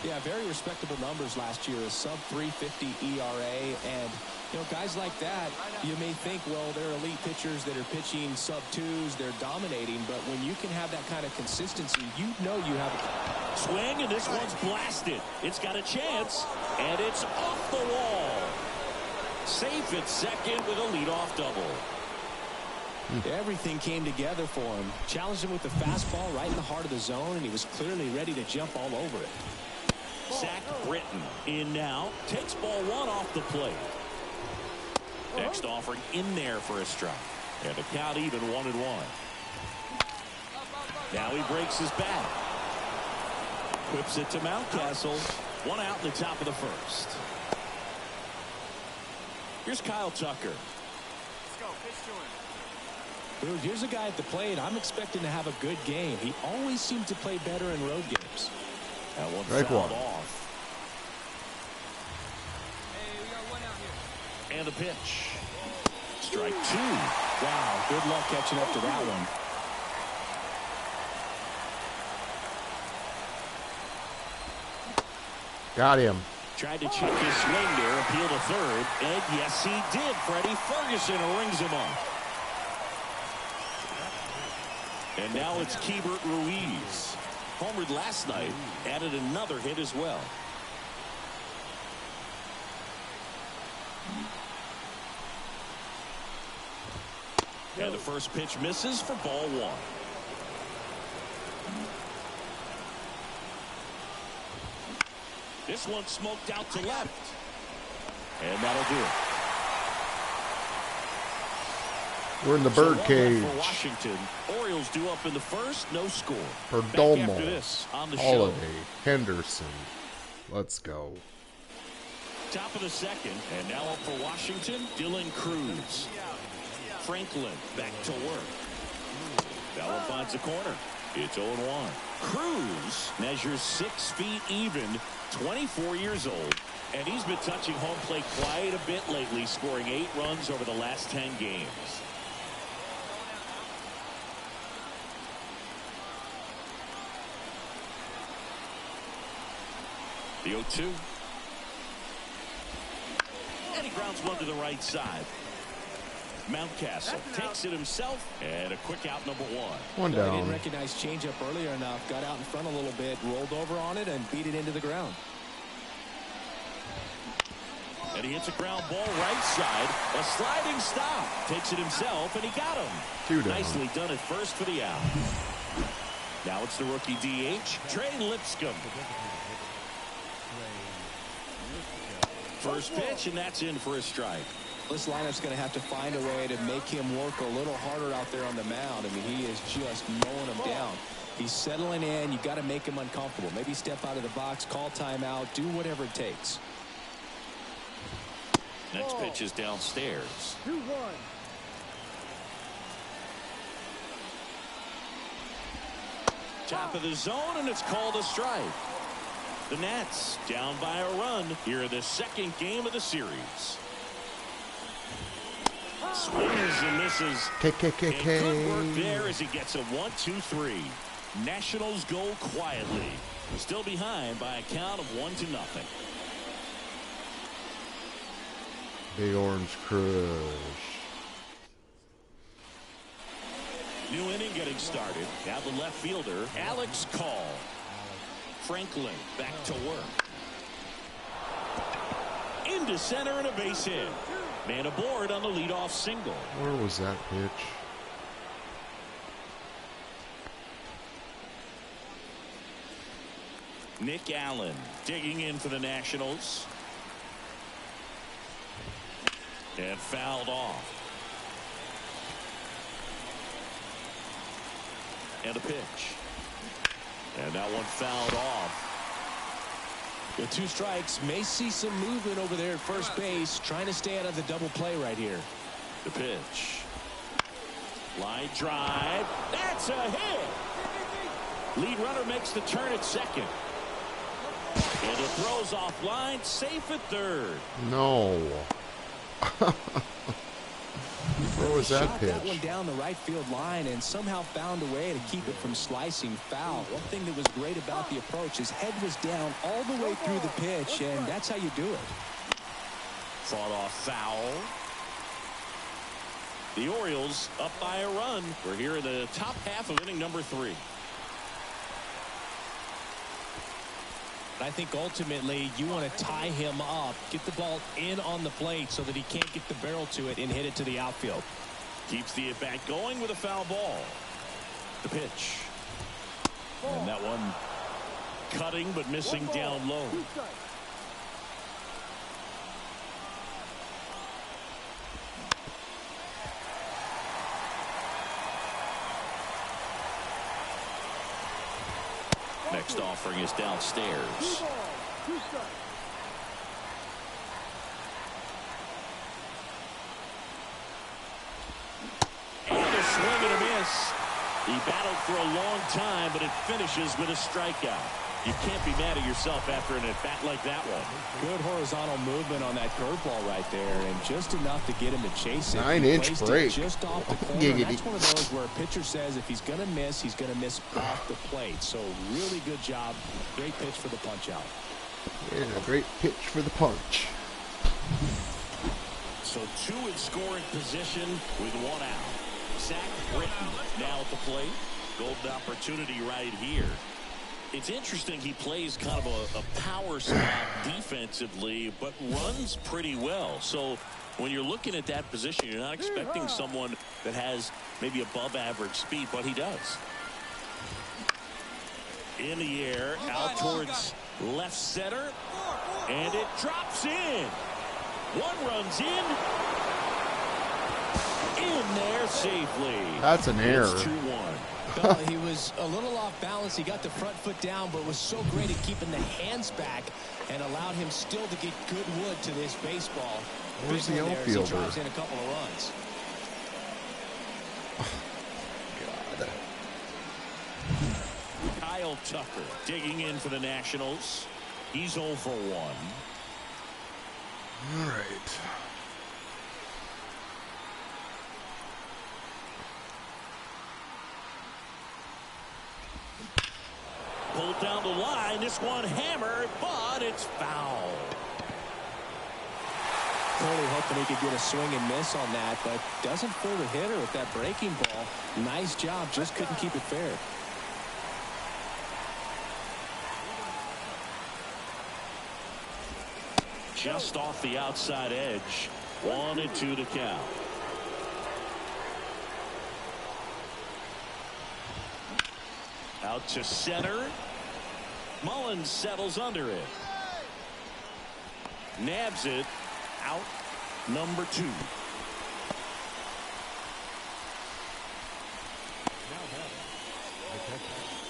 Yeah, very respectable numbers last year. A sub 350 ERA. And, you know, guys like that, you may think, well, they're elite pitchers that are pitching sub twos. They're dominating. But when you can have that kind of consistency, you know you have a swing, and this one's blasted. It's got a chance, and it's off the wall. Safe at second with a leadoff double. Everything came together for him. Challenged him with the fastball right in the heart of the zone, and he was clearly ready to jump all over it. Zach Britton in now. Takes ball one off the plate. Next offering in there for a strike. And the count even 1-1. Now he breaks his bat. Whips it to Mountcastle. One out in the top of the first. Here's Kyle Tucker. Let's go. Pitch to him. Dude, here's a guy at the plate. I'm expecting to have a good game. He always seems to play better in road games. That one Strike fouled one. off. Hey, we got one out here. And the pitch. Strike two. Wow, good luck catching up to that one. Got him. Tried to check his swing there, appeal to third, and yes, he did. Freddie Ferguson rings him up. And now it's Keibert Ruiz. Homered last night, added another hit as well. And the first pitch misses for ball one. This one smoked out to left. And that'll do it. We're in the So bird one cage. left for Washington. Orioles due up in the first, no score. Back Perdomo, after this on the show. Holiday, Henderson. Let's go. Top of the second, and now up for Washington, Dylan Cruz. Franklin back to work. That one finds the corner. It's 0-1. Cruz measures 6 feet even, 24 years old, and he's been touching home plate quite a bit lately, scoring 8 runs over the last 10 games. The 0-2. And he grounds one to the right side. Mountcastle takes it himself, and a quick out, number 1. One He didn't down. recognize changeup earlier enough. Got out in front a little bit, rolled over on it, and beat it into the ground. And he hits a ground ball right side. A sliding stop. Takes it himself, and he got him. 2 down. Nicely done at first for the out. Now it's the rookie DH, Trey Lipscomb. First pitch, and that's in for a strike. This lineup's going to have to find a way to make him work a little harder out there on the mound. I mean, he is just mowing him down. He's settling in. You've got to make him uncomfortable. Maybe step out of the box, call timeout, do whatever it takes. Next pitch is downstairs. 2-1. Top of the zone, and it's called a strike. The Nats down by a run here in the second game of the series. Swings and misses. And good work there as he gets a 1-2-3. Nationals go quietly. Still behind by a count of 1-0. Big Orange Crush. New inning getting started. Now the left fielder, Alex Call. Franklin back to work. Into center and a base hit. Man aboard on the leadoff single. Where was that pitch? Nick Allen digging in for the Nationals. And fouled off. And a pitch. And that one fouled off. With 2 strikes, may see some movement over there at first base, trying to stay out of the double play right here. The pitch. Line drive. That's a hit. Lead runner makes the turn at second. And the throw's offline, safe at third. No. Where was that Shot pitch? that one down the right field line and somehow found a way to keep it from slicing foul. One thing that was great about the approach, his head was down all the way through the pitch, and that's how you do it. Fought off foul. The Orioles up by a run. We're here in the top half of inning number 3. I think ultimately you want to tie him up, get the ball in on the plate so that he can't get the barrel to it and hit it to the outfield. Keeps the at-bat going with a foul ball. The pitch. And that one cutting but missing down low. Next offering is downstairs. And a swing and a miss. He battled for a long time, but it finishes with a strikeout. You can't be mad at yourself after an at-bat like that one. Good horizontal movement on that curveball right there, and just enough to get him to chase it. 9-inch He placed break. it just off the corner. And that's one of those where a pitcher says if he's going to miss, he's going to miss off the plate. So really good job. Great pitch for the punch out. Yeah, great pitch for the punch. So 2 in scoring position with 1 out. Zach Britton now at the plate. Golden opportunity right here. It's interesting, he plays kind of a power spot defensively, but runs pretty well. So when you're looking at that position, you're not expecting someone that has maybe above average speed, but he does. In the air, out towards left center, and it drops in. 1 runs in there safely. That's an error. It's 2-1. Well, he was a little off balance. He got the front foot down, but was so great at keeping the hands back and allowed him still to get good wood to this baseball. Where's Big the one there as he outfielder? drives in a couple of runs. God. Kyle Tucker digging in for the Nationals. He's 0 for 1. All right. Pulled down the line. This one hammered, but it's foul. Clearly hoping he could get a swing and miss on that, but doesn't fool the hitter with that breaking ball. Nice job, just couldn't keep it fair. Just off the outside edge. 1-2 to count. Out to center. Mullins settles under it. Nabs it. Out number 2.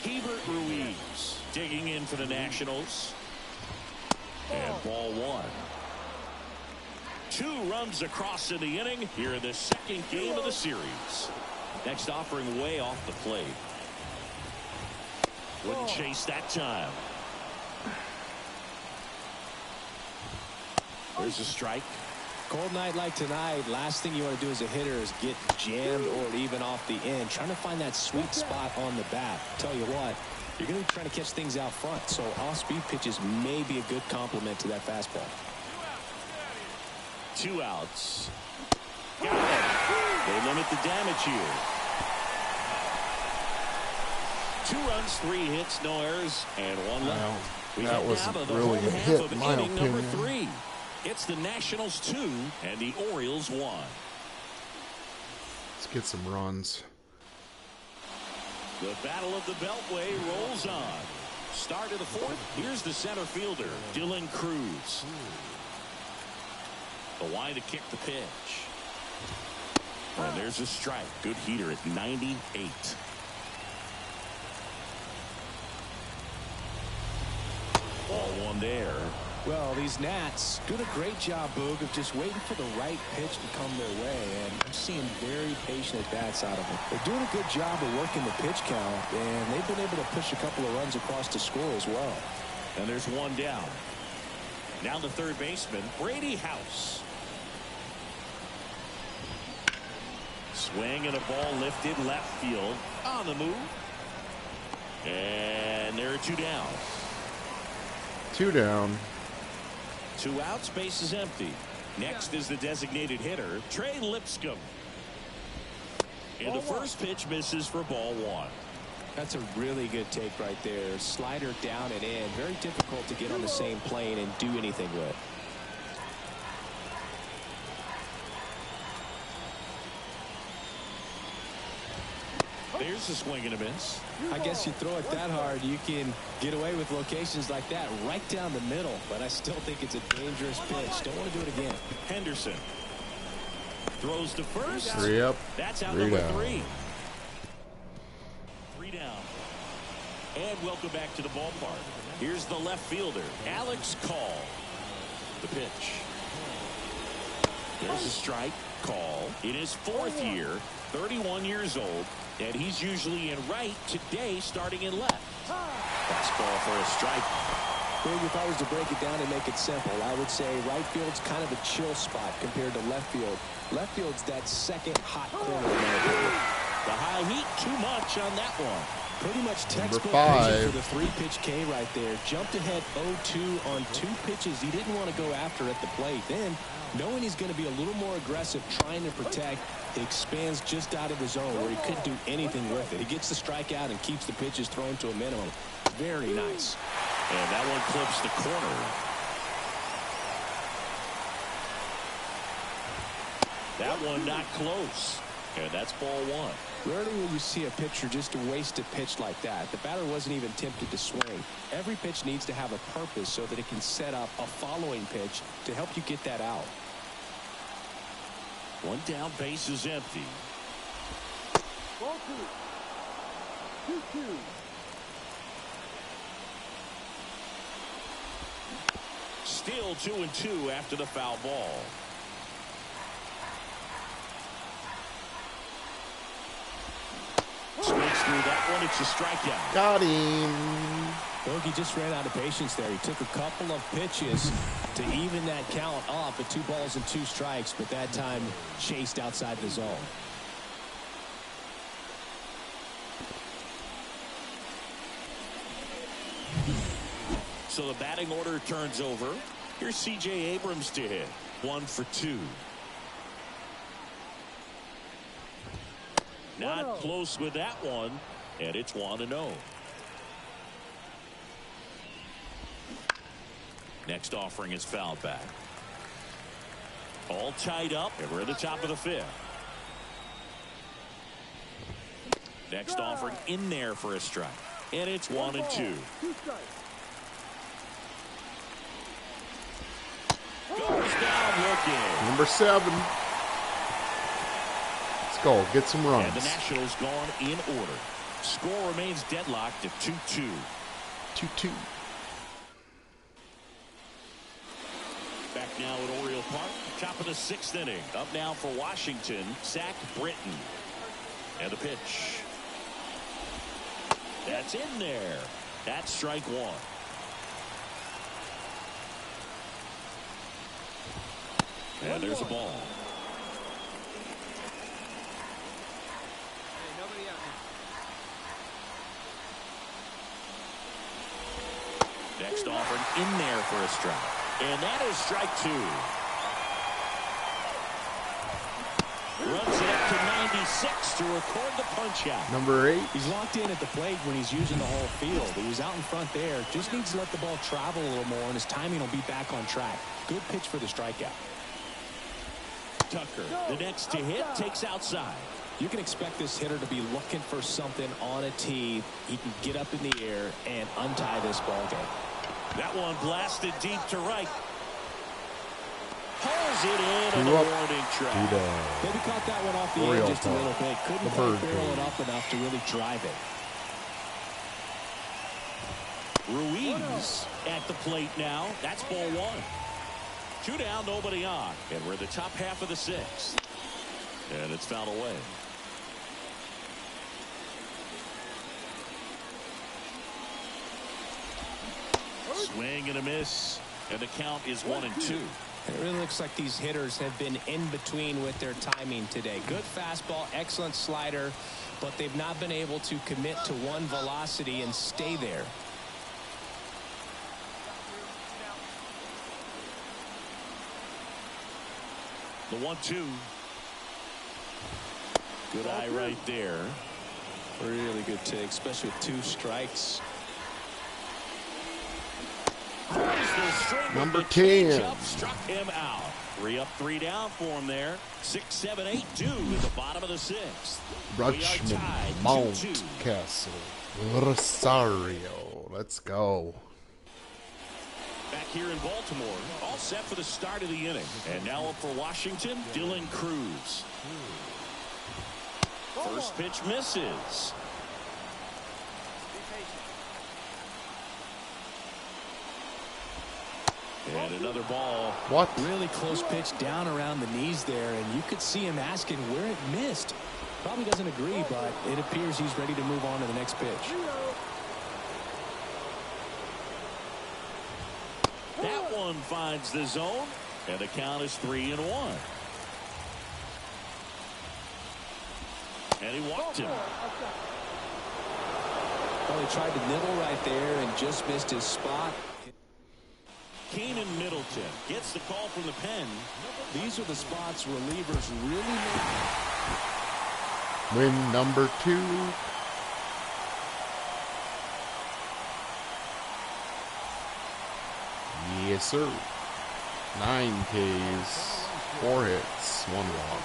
Hebert Ruiz digging in for the Nationals. And ball 1. 2 runs across in the inning here in the second game of the series. Next offering way off the plate. Wouldn't chase that time. There's a strike. Cold night like tonight, last thing you want to do as a hitter is get jammed or even off the end. Trying to find that sweet spot on the bat. Tell you what, you're going to be trying to catch things out front, so off-speed pitches may be a good complement to that fastball. 2 outs. Got it. They limit the damage here. 2 runs, 3 hits, no errors, and 1 left. Well, We that head wasn't now to the really home a half hit, of in my inning number opinion. 3. It's the Nationals 2 and the Orioles 1. Let's get some runs. The battle of the Beltway rolls on. Start of the fourth. Here's the center fielder, Dylan Cruz. The line to kick the pitch. And there's a strike. Good heater at 98. Ball one there. Well, these Nats doing a great job, Boog, of just waiting for the right pitch to come their way, and I'm seeing very patient at-bats out of them. They're doing a good job of working the pitch count, and they've been able to push a couple of runs across the score as well. And there's one down. Now the third baseman, Brady House. Swing and a ball lifted left field. On the move. And there are two down. Two down. 2 outs, base is empty. Next is the designated hitter, Trey Lipscomb. And the first pitch misses for ball one. That's a really good take right there. Slider down and in. Very difficult to get on the same plane and do anything with. There's a swing and a miss. I guess you throw it that hard, you can get away with locations like that right down the middle. But I still think it's a dangerous pitch. Don't want to do it again. Henderson throws to first. 3 up. That's out 3 number down. 3. 3 down. And welcome back to the ballpark. Here's the left fielder, Alex Call. The pitch. There's a strike. Call in his 4th year, 31 years old, and he's usually in right, today starting in left. Fastball for a strike. Big, if I was to break it down and make it simple, I would say right field's kind of a chill spot compared to left field. Left field's that second hot corner in my opinion. The high heat, too much on that one. Pretty much textbook 5. pitching for the 3-pitch K right there. Jumped ahead 0-2 on 2 pitches he didn't want to go after at the plate. Then, knowing he's going to be a little more aggressive trying to protect, he expands just out of the zone where he couldn't do anything with it. He gets the strikeout and keeps the pitches thrown to a minimum. Very nice. And that one clips the corner. That one not close. And that's ball one. Rarely will you see a pitcher just waste a pitch like that. The batter wasn't even tempted to swing. Every pitch needs to have a purpose so that it can set up a following pitch to help you get that out. One down, base is empty. Ball 2. 2-2. Still 2-2 after the foul ball. Swings through that one. It's a strikeout. Got him. Well, he just ran out of patience there. He took a couple of pitches to even that count up at 2 balls and 2 strikes, but that time chased outside the zone. So the batting order turns over. Here's C.J. Abrams to hit. 1 for 2. Not close with that one, and it's 1-0. Next offering is fouled back. All tied up, and we're at the top of the 5th. Next offering in there for a strike, and it's 1-2. 2 strikes. Goes down looking. Number 7. Let's go. Get some runs. And the Nationals gone in order. Score remains deadlocked at 2-2. 2-2. Back now at Oriole Park. Top of the 6th inning. Up now for Washington, Zach Britton. And the pitch. That's in there. That's strike 1. And there's a ball. Hey, nobody out here. Next offering in there for a strike. And that is strike 2. Runs it up to 96 to record the punch out. Number 8. He's locked in at the plate when he's using the whole field. He was out in front there. Just needs to let the ball travel a little more, and his timing will be back on track. Good pitch for the strikeout. Tucker, the next to hit, takes outside. You can expect this hitter to be looking for something on a tee. He can get up in the air and untie this ball game. That one blasted deep to right. Pulls it in on the warning track. Maybe caught that one off the edge just a little bit. Couldn't quite barrel it up enough to really drive it. Ruiz at the plate now. That's ball one. 2 down, nobody on. And we're in the top half of the 6th. And it's fouled away. Swing and a miss. And the count is 1-2. It really looks like these hitters have been in between with their timing today. Good fastball, excellent slider, but they've not been able to commit to one velocity and stay there. The 1-2. Good eye right there. Really good take, especially with 2 strikes. Number 10. Struck him out. 3 up, 3 down for him there. 6, 7, 8, 2 at the bottom of the 6th. Rutschman, Mountcastle, Rosario. Let's go. Back here in Baltimore, all set for the start of the inning. And now up for Washington, Dylan Cruz. First pitch misses. And another ball. What? Really close pitch down around the knees there, and you could see him asking where it missed. Probably doesn't agree, but it appears he's ready to move on to the next pitch. That one finds the zone, and the count is 3-1. And he walked him. Well, he tried to nibble right there and just missed his spot. Keenan Middleton gets the call from the pen. These are the spots relievers really make. Win number 2. Yes, sir. 9 Ks, 4 hits, 1 walk.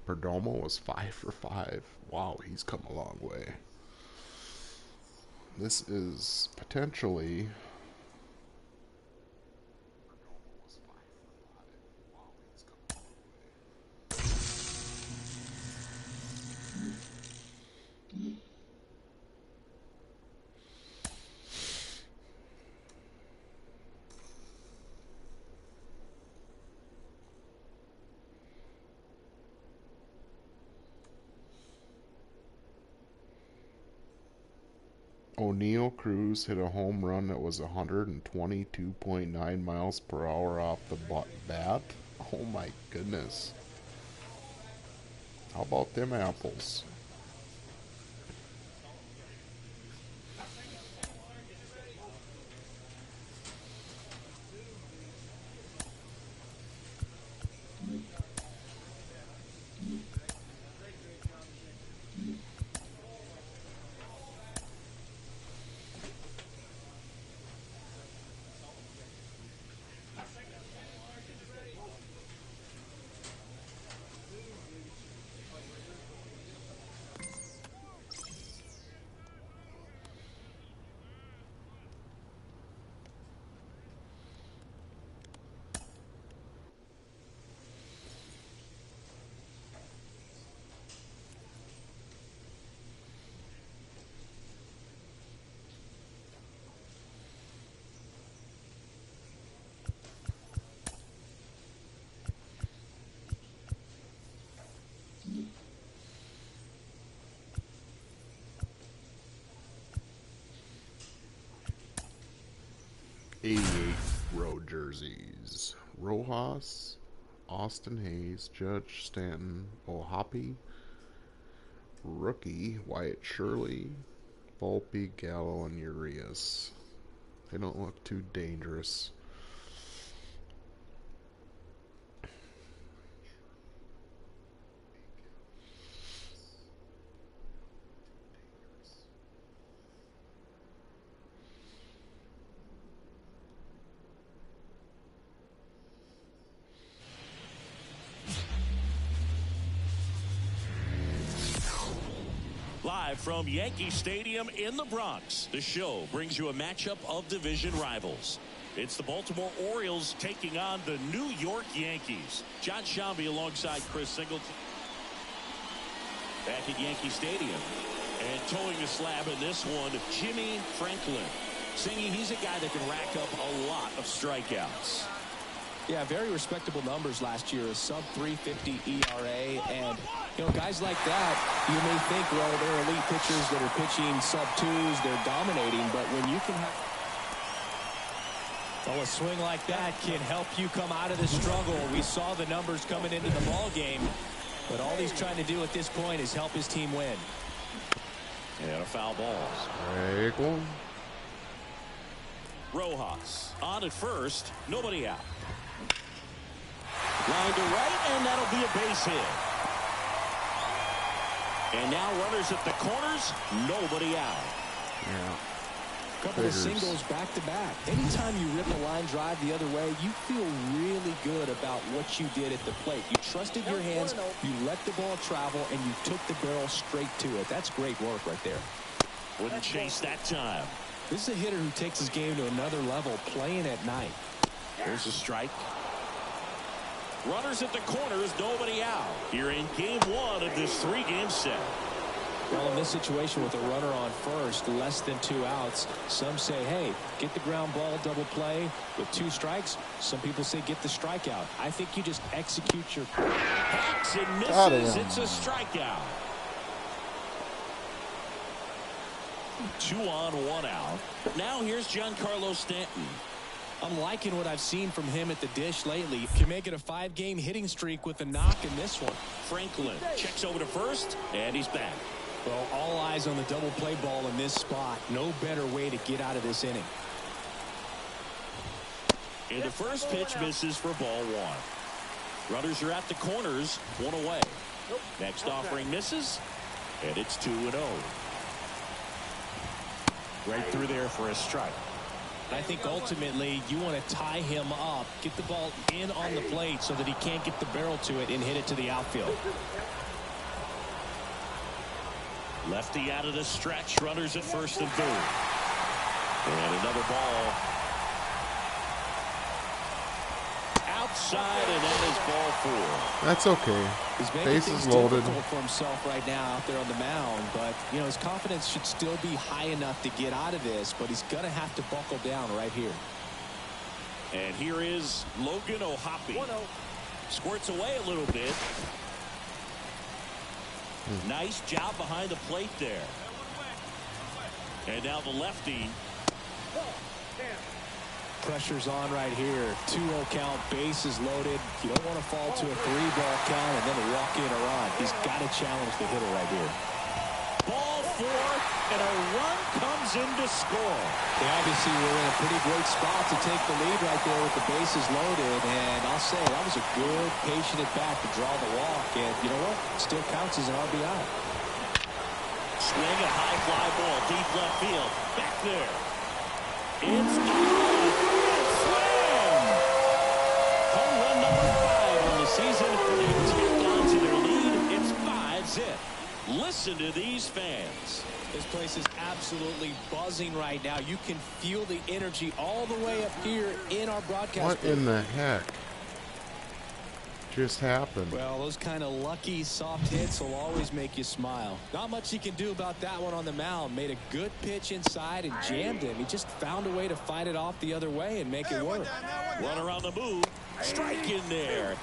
Perdomo was 5 for 5. Wow, he's come a long way. This is potentially O'Neal Cruz hit a home run that was 122.9 miles per hour off the bat. Oh my goodness. How about them apples? Road jerseys. Rojas, Austin Hayes, Judge Stanton, Ohapi, rookie Wyatt Shirley, Volpe, Gallo, and Urias. They don't look too dangerous. Live from Yankee Stadium in the Bronx, the show brings you a matchup of division rivals. It's the Baltimore Orioles taking on the New York Yankees. John Shambi alongside Chris Singleton. Back at Yankee Stadium. And towing the slab in this one, Jimmy Franklin. Singy, he's a guy that can rack up a lot of strikeouts. Yeah, very respectable numbers last year. A sub 350 ERA. And, you know, guys like that, you may think, well, they're elite pitchers that are pitching sub 2s. They're dominating. But when you can have... Well, a swing like that can help you come out of the struggle. We saw the numbers coming into the ball game. But all he's trying to do at this point is help his team win. And a foul ball. Strike one. Rojas on at first. Nobody out. Line to right, and that'll be a base hit. And now runners at the corners. Nobody out. Yeah. Couple of singles back to back. Anytime you rip a line drive the other way, you feel really good about what you did at the plate. You trusted your hands, you let the ball travel, and you took the barrel straight to it. That's great work right there. Wouldn't chase that time. This is a hitter who takes his game to another level, playing at night. Here's a strike. Runners at the corners, nobody out. Here in game one of this 3-game set. Well, in this situation with a runner on first, less than 2 outs, some say, hey, get the ground ball, double play with 2 strikes. Some people say get the strikeout. I think you just execute your... Hacks and misses. It's a strikeout. 2 on, 1 out. Now here's Giancarlo Stanton. I'm liking what I've seen from him at the dish lately. Can make it a 5-game hitting streak with a knock in this one. Franklin checks over to first, and he's back. Well, all eyes on the double play ball in this spot. No better way to get out of this inning. And the first pitch misses for ball 1. Runners are at the corners, 1 away. Next offering misses, and it's 2-0. Right through there for a strike. I think ultimately you want to tie him up, get the ball in on the plate so that he can't get the barrel to it and hit it to the outfield. Lefty out of the stretch, runners at first and third. And another ball. Outside, and that is ball 4. That's okay. He's making Bases things loaded. difficult for himself right now out there on the mound, but you know his confidence should still be high enough to get out of this, but he's gonna have to buckle down right here. And here is Logan O'Hoppe. Squirts away a little bit. Nice job behind the plate there. And now the lefty. Pressure's on right here. 2-0 count, bases loaded. You don't want to fall to a 3-ball count and then walk in a run. He's got to challenge the hitter right here. Ball 4, and a run comes in to score. They obviously were in a pretty great spot to take the lead right there with the bases loaded. And I'll say that was a good, patient at bat to draw the walk. And you know what? Still counts as an RBI. Swing a high fly ball, deep left field. Back there. It's gone. Slam! Home run number 5 on the season. They tack on to their lead. It's 5-zip. Listen to these fans. This place is absolutely buzzing right now. You can feel the energy all the way up here in our broadcast. What in the heck just happened? Well, those kind of lucky soft hits will always make you smile. Not much he can do about that one on the mound. Made a good pitch inside and jammed him. He just found a way to fight it off the other way and make it work. Runner on the move. Strike in there.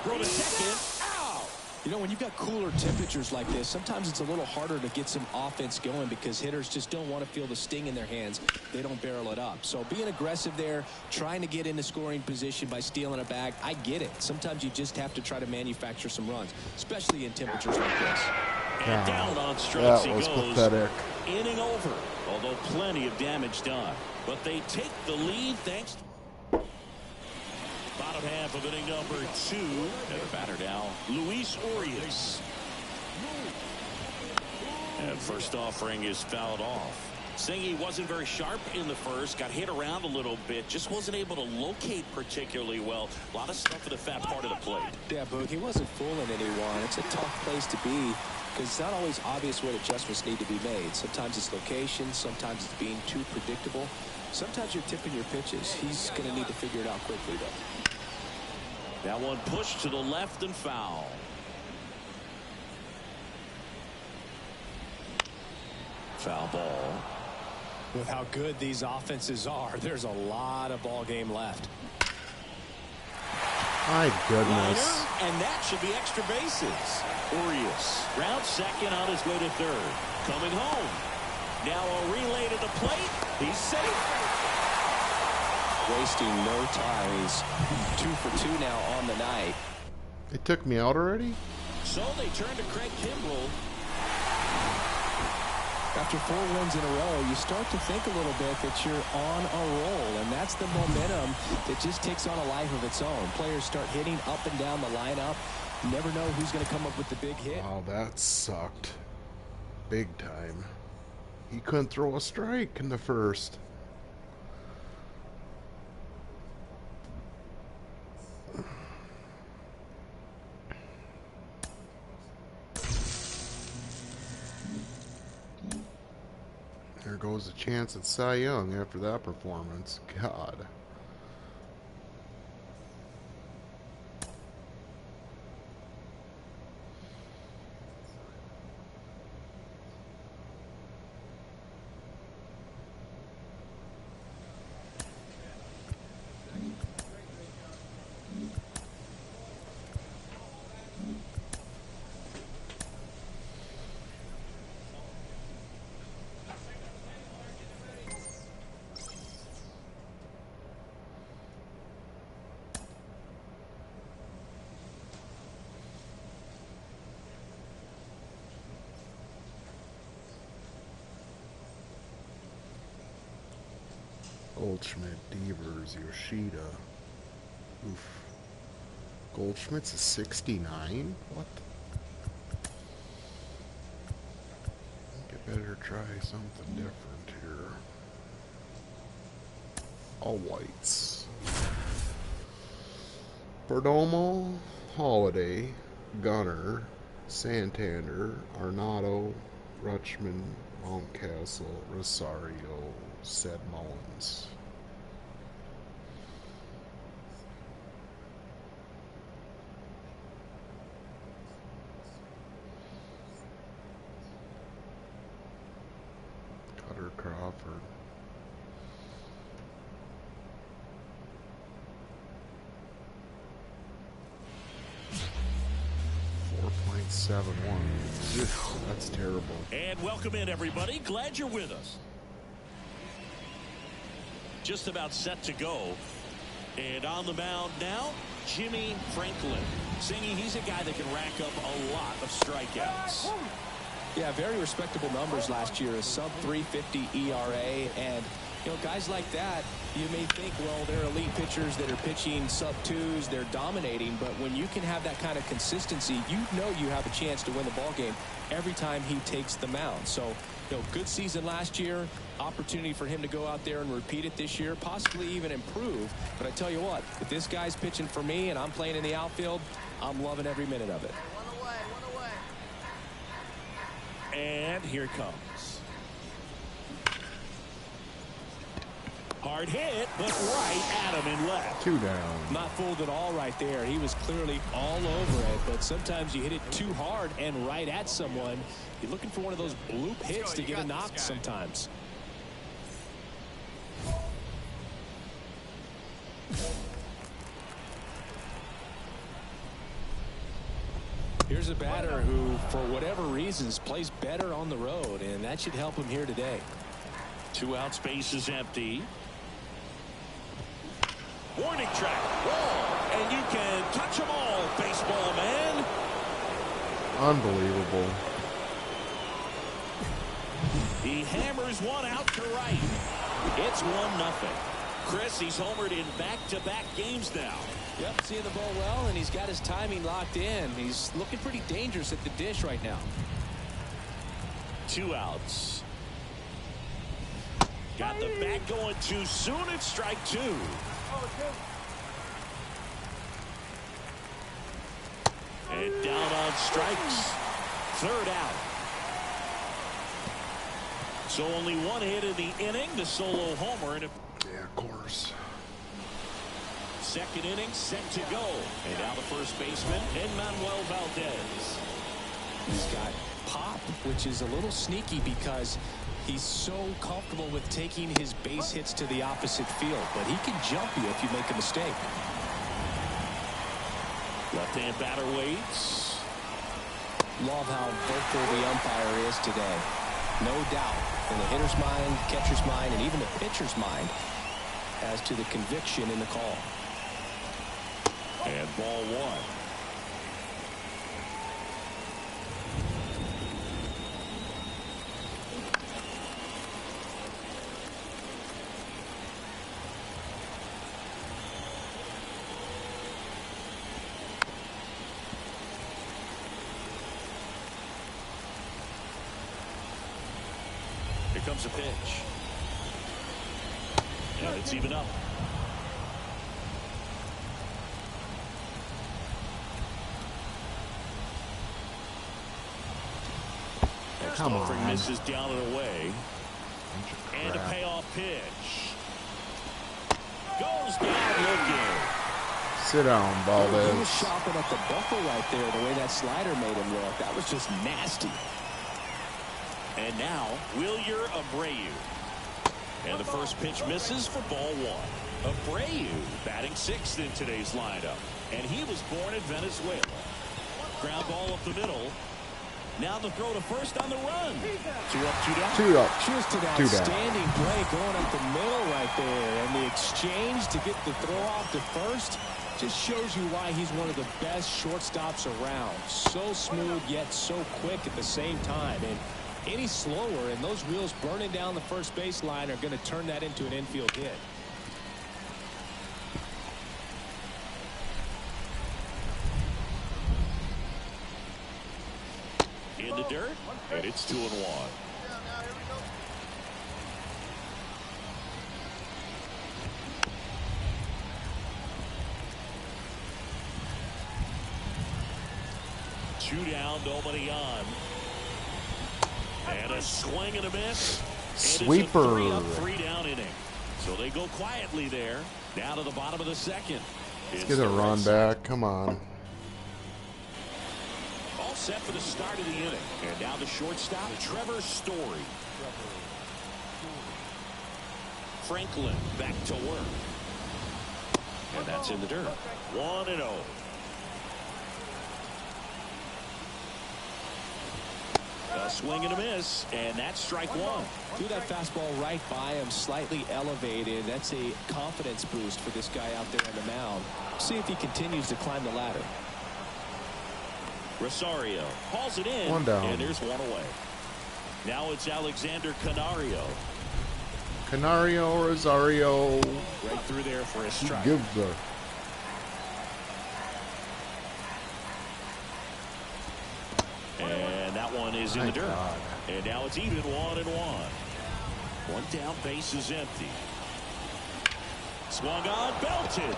Throw to second. Ow! You know, when you've got cooler temperatures like this, sometimes it's a little harder to get some offense going because hitters just don't want to feel the sting in their hands. They don't barrel it up. So being aggressive there, trying to get into scoring position by stealing a bag, I get it. Sometimes you just have to try to manufacture some runs, especially in temperatures like this. And down on strikes he That was goes. pathetic. Inning over, although plenty of damage done. But they take the lead thanks to bottom half of inning number 2. And the batter now, Luis Urias. And first offering is fouled off. Singy wasn't very sharp in the first, got hit around a little bit, just wasn't able to locate particularly well. A lot of stuff in the fat part of the plate. Yeah, Boog, he wasn't fooling anyone. It's a tough place to be because it's not always obvious what adjustments need to be made. Sometimes it's location, sometimes it's being too predictable. Sometimes you're tipping your pitches. He's going to need to figure it out quickly, though. That one pushed to the left and foul. Foul ball. With how good these offenses are, there's a lot of ball game left. My goodness. Liner, and that should be extra bases. Urias round second on his way to third. Coming home. Now a relay to the plate. He's safe. Wasting no time. He's 2 for 2 now on the night. They took me out already? So they turn to Craig Kimbrell. After 4 wins in a row, you start to think a little bit that you're on a roll, and that's the momentum that just takes on a life of its own. Players start hitting up and down the lineup. You never know who's going to come up with the big hit. Oh, that sucked. Big time. He couldn't throw a strike in the first. There goes a chance at Cy Young after that performance. God. Goldschmidt, Devers, Yoshida. Oof. Goldschmidt's a 69? What? I think I better try something different here. All whites. Perdomo, Holiday, Gunner, Santander, Arnado, Rutschman, Mountcastle, Rosario, Sed Mullins. Cutter Crawford. .71. That's terrible. And welcome in, everybody. Glad you're with us. Just about set to go. And on the mound now, Jimmy Franklin. Singing he's a guy that can rack up a lot of strikeouts. Yeah, very respectable numbers last year. A sub-350 ERA. And, you know, guys like that, you may think, well, they're elite pitchers that are pitching sub-2s. They're dominating. But when you can have that kind of consistency, you know you have a chance to win the ball game every time he takes the mound. So, you know, good season last year. Opportunity for him to go out there and repeat it this year, possibly even improve. But I tell you what, if this guy's pitching for me and I'm playing in the outfield, I'm loving every minute of it. One away. And here it comes. Hard hit, but right at him in left. 2 down. Not fooled at all right there. He was clearly all over it, but sometimes you hit it too hard and right at someone. You're looking for one of those bloop hits to get a knock sometimes. Here's a batter who, for whatever reasons, plays better on the road, and that should help him here today. 2 out, space is empty. Warning track, wall, and you can touch them all, baseball man. Unbelievable. He hammers one out to right. It's 1-0. Chris, he's homered in back-to-back games now. Yep, seeing the ball well, and he's got his timing locked in. He's looking pretty dangerous at the dish right now. 2 outs. Got the bat going too soon. It's strike 2. And down on strikes. third out. So only one hit in the inning, the solo homer. And Yeah, of course. second inning set to go. And now the first baseman, Manuel Valdez. He's got pop, which is a little sneaky because he's so comfortable with taking his base hits to the opposite field. But he can jump you if you make a mistake. Left-hand batter waits. Love how vocal the umpire is today. No doubt in the hitter's mind, catcher's mind, and even the pitcher's mind as to the conviction in the call. And ball one. Here comes a pitch. And it's even up. Come on. Misses down and away. And a payoff pitch. Goes down looking. Sit down, He Valdez. was shopping at the buckle right there, the way that slider made him look. That was just nasty. And now, Wilyer Abreu. And the first pitch misses for ball one. Abreu batting sixth in today's lineup. And he was born in Venezuela. Ground ball up the middle. Now the throw to first on the run. 2 up, 2 down. 2 up. Just an 2 down. outstanding play going up the middle right there. And the exchange to get the throw off to first just shows you why he's one of the best shortstops around. So smooth yet so quick at the same time. And any slower and those wheels burning down the first baseline are going to turn that into an infield hit. In the dirt, and it's 2-1. Two down, nobody on. And a swing and a miss. Sweeper. And it's a 3 up, 3 down inning. So they go quietly there. Down to the bottom of the second. Let's get a run back. Come on. All set for the start of the inning. And now the shortstop, Trevor Story. Franklin back to work. And that's in the dirt. 1-0. A swing and a miss, and that's strike one. Threw that fastball right by him, slightly elevated. That's a confidence boost for this guy out there on the mound. See if he continues to climb the ladder. Rosario hauls it in, 1 down. and there's 1 away. Now it's Alexander Canario. Canario, Rosario. Right through there for a strike. Give the. And that one is in the dirt. God. And now it's even 1-1. One down, base is empty. Swung on, belted.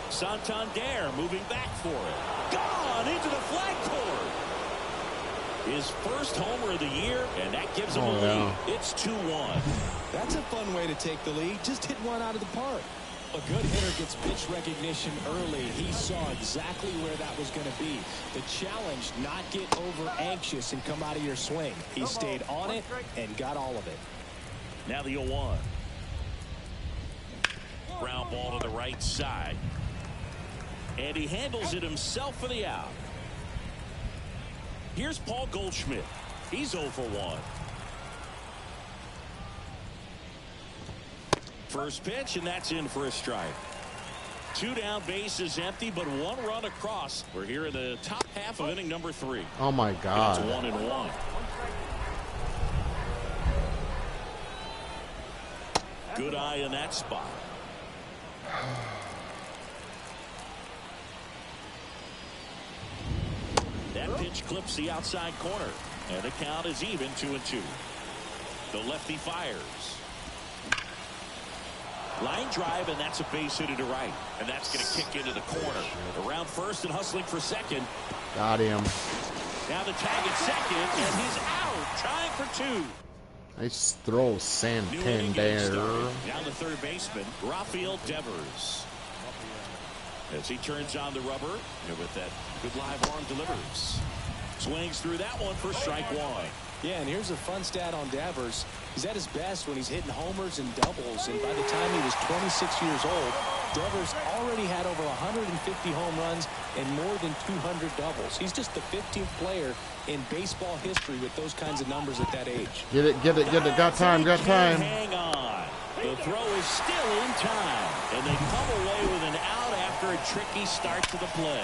Santander moving back for it. Gone into the flag court. His first homer of the year, and that gives him a lead. Yeah. It's 2-1. That's a fun way to take the lead. Just hit one out of the park. A good hitter gets pitch recognition early. He saw exactly where that was going to be. The challenge, not get over anxious and come out of your swing. He stayed on it and got all of it. Now the 0-1. Ground ball to the right side. And he handles it himself for the out. Here's Paul Goldschmidt. He's 0 for 1. First pitch, and that's in for a strike. 2 down, base is empty, but 1 run across. We're here in the top half of inning number 3. Oh my God. It's 1-1. Good eye in that spot. That pitch clips the outside corner, and the count is even 2-2. The lefty fires. Line drive, and that's a base hit to right. And that's going to kick into the corner. Around first and hustling for second. Got him. Now the tag at second, and he's out. Trying for two. Nice throw, Santander. Now the third baseman, Rafael Devers. As he turns on the rubber, and with that good live arm delivers. Swings through that one for strike one. Yeah, and here's a fun stat on Devers. He's at his best when he's hitting homers and doubles, and by the time he was 26 years old, Devers already had over 150 home runs and more than 200 doubles. He's just the 15th player in baseball history with those kinds of numbers at that age. Get it. Got time. Hang on. The throw is still in time, and they come away with an out after a tricky start to the play.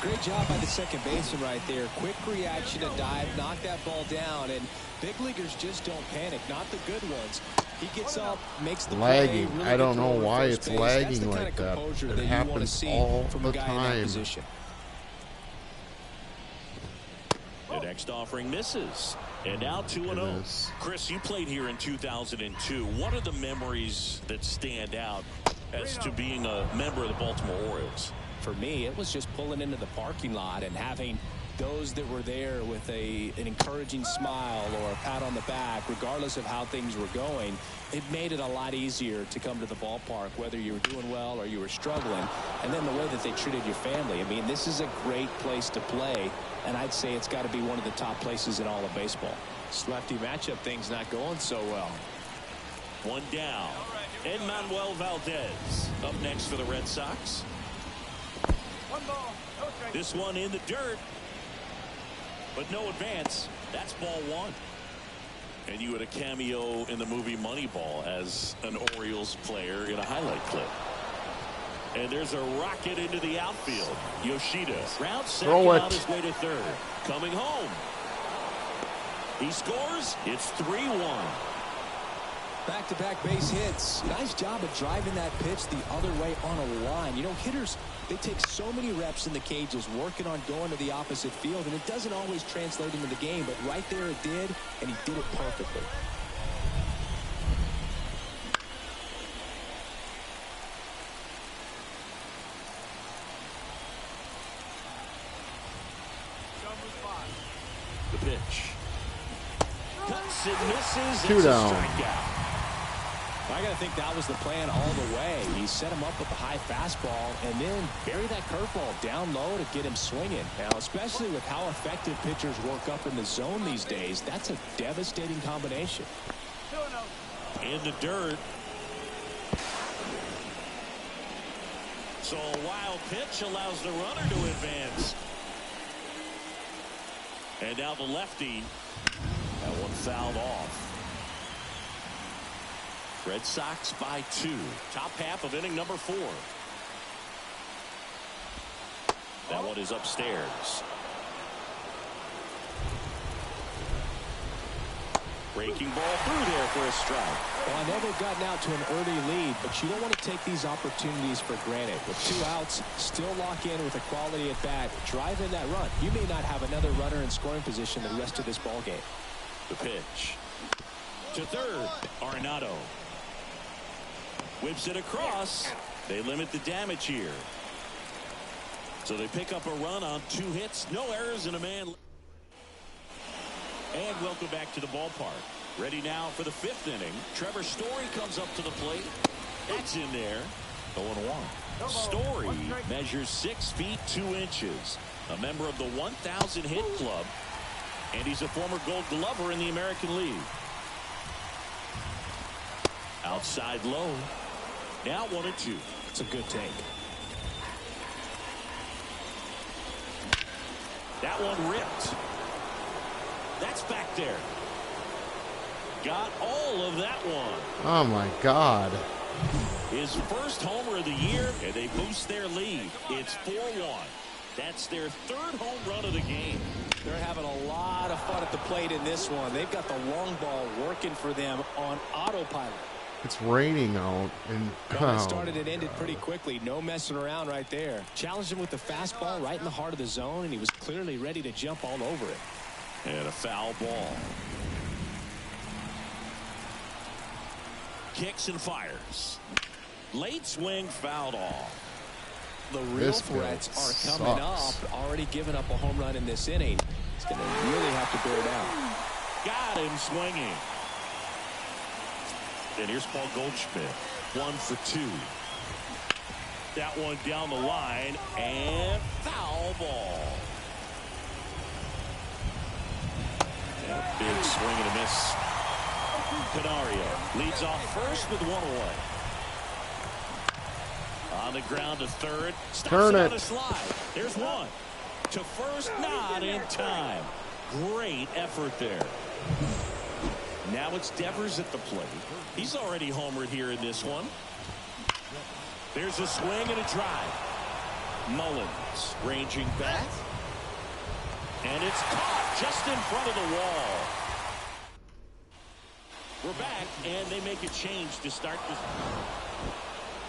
Great job by the second baseman right there. Quick reaction to dive, knock that ball down, and big leaguers just don't panic, not the good ones. He gets up, makes the lagging. Play, really I don't know control why first it's base. lagging That's the like kind of that. composure It that you want to happens see all from the a guy in that time. position. The next offering misses. And now 2-0. Chris, you played here in 2002. What are the memories that stand out as to being a member of the Baltimore Orioles? For me, it was just pulling into the parking lot and having those that were there with an encouraging smile or a pat on the back, regardless of how things were going. It made it a lot easier to come to the ballpark, whether you were doing well or you were struggling. And then the way that they treated your family. I mean, this is a great place to play, and I'd say it's got to be one of the top places in all of baseball. This Lefty matchup thing's not going so well. One down. Manuel Valdez up next for the Red Sox. This one in the dirt, but no advance. That's ball one. And you had a cameo in the movie Moneyball as an Orioles player in a highlight clip. And there's a rocket into the outfield. Yoshida rounds second on his way to third. Coming home. He scores. It's 3-1. Back-to-back base hits. Nice job of driving that pitch the other way on a line. You know, hitters, they take so many reps in the cages working on going to the opposite field, and it doesn't always translate into the game, but right there it did, and he did it perfectly. The pitch. Cuts and misses. Two down. Strikeout. I got to think that was the plan all the way. He set him up with the high fastball and then bury that curveball down low to get him swinging. Now, especially with how effective pitchers work up in the zone these days, that's a devastating combination. In the dirt. So a wild pitch allows the runner to advance. And now the lefty. That one fouled off. Red Sox by 2. Top half of inning number 4. That one is upstairs. Breaking ball through there for a strike. Well, I know they've gotten out to an early lead, but you don't want to take these opportunities for granted. With 2 outs, still lock in with a quality at bat, drive in that run. You may not have another runner in scoring position the rest of this ball game. The pitch to third. Arenado whips it across. They limit the damage here. So they pick up a run on 2 hits, no errors, and a man. And welcome back to the ballpark. Ready now for the 5th inning. Trevor Story comes up to the plate. That's in there. 0-1. Story measures 6 feet 2 inches. A member of the 1,000 hit club. And he's a former Gold Glover in the American League. Outside low. Now 1-2. It's a good take. That one ripped. That's back there. Got all of that one. Oh my God. His first homer of the year, and they boost their lead. It's 4-1. That's their 3rd home run of the game. They're having a lot of fun at the plate in this one. They've got the long ball working for them on autopilot. It's raining out, and It started and ended pretty quickly. No messing around right there. Challenged him with the fastball right in the heart of the zone, and he was clearly ready to jump all over it. And a foul ball. Kicks and fires. Late swing fouled off. The real This field threats are coming sucks. up. Already giving up a home run in this inning. He's going to really have to bear down. Got him swinging. And here's Paul Goldschmidt. 1 for 2. That one down the line and foul ball. And a big swing and a miss. Canario leads off first with 1 away. On the ground to third. Stops Turn it it. on a slide. There's one. To first, not in time. Great effort there. Now it's Devers at the plate. He's already homered here in this one. There's a swing and a drive. Mullins ranging back. And it's caught just in front of the wall. We're back, and they make a change to start this.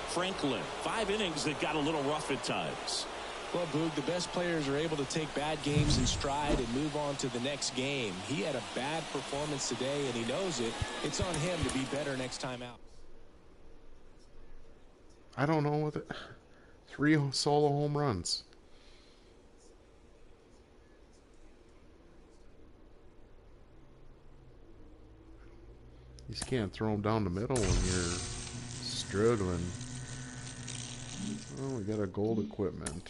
Franklin, 5 innings that got a little rough at times. Well, Boog, the best players are able to take bad games in stride and move on to the next game. He had a bad performance today, and he knows it. It's on him to be better next time out. I don't know what 3 solo home runs. You just can't throw them down the middle when you're struggling. Oh, we got a gold equipment.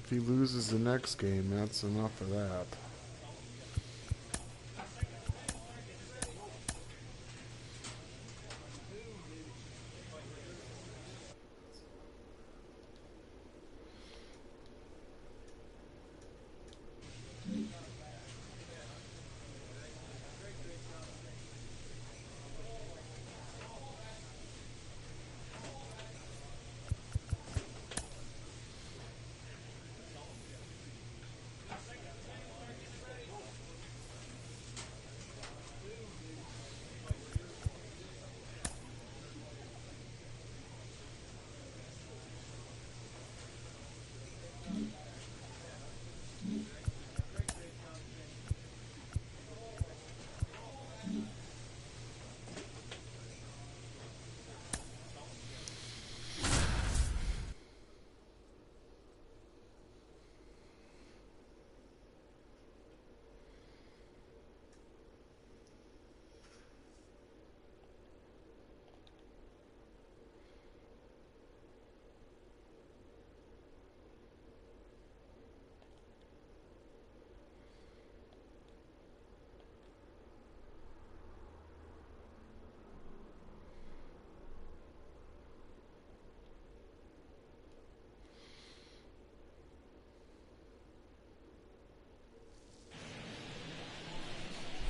If he loses the next game, that's enough of that.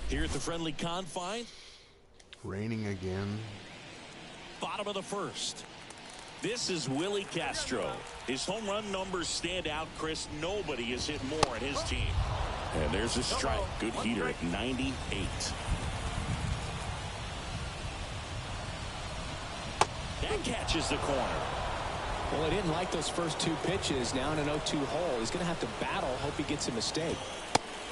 Here at the friendly confines. Raining again. Bottom of the first. This is Willie Castro. His home run numbers stand out, Chris. Nobody has hit more in his team. And there's a strike. Good heater at 98. That catches the corner. Well, he didn't like those first 2 pitches. Now in an 0-2 hole, he's going to have to battle. Hope he gets a mistake.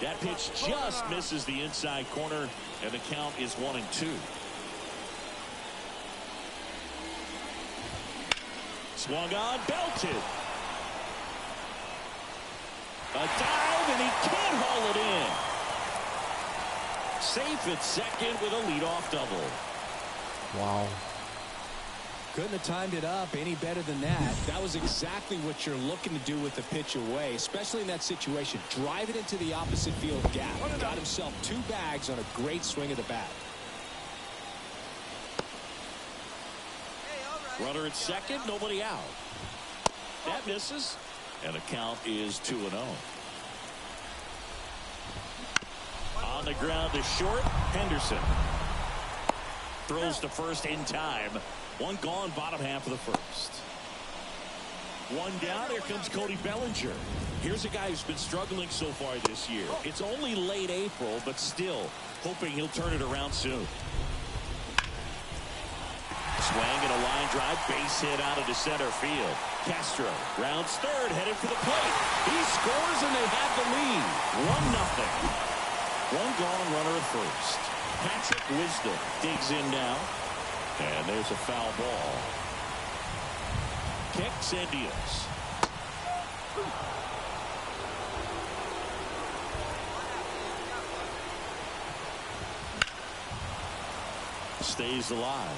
That pitch just misses the inside corner, and the count is 1-2. Swung on, belted. A dive, and he can't haul it in. Safe at second with a leadoff double. Wow. Couldn't have timed it up any better than that. That was exactly what you're looking to do with the pitch away, especially in that situation. Drive it into the opposite field gap. Got himself 2 bags on a great swing of the bat. Runner at second, nobody out. That misses, and the count is 2-0. On the ground to short, Henderson. Throws to first in time. 1 gone, bottom half of the first. 1 down, here comes Cody Bellinger. Here's a guy who's been struggling so far this year. It's only late April, but still hoping he'll turn it around soon. Swing and a line drive, base hit out into center field. Castro rounds third, headed for the plate. He scores and they have the lead. 1-0. 1 gone, runner at first. Patrick Wisdom digs in now. And there's a foul ball. Kicks and deals. Stays alive.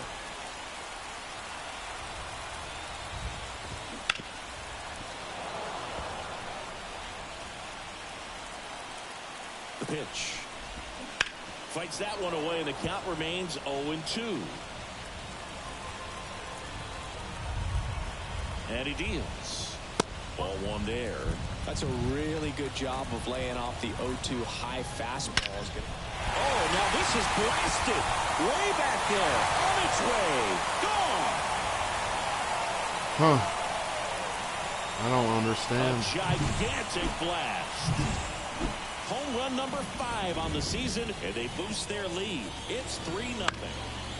The pitch. Fights that one away, and the count remains 0-2. And he deals. Ball 1 there. That's a really good job of laying off the 0-2 high fastball. Oh, now this is blasted. Way back there. On its way. Gone. Huh. I don't understand. A gigantic blast. Home run number 5 on the season, and they boost their lead. It's 3-0.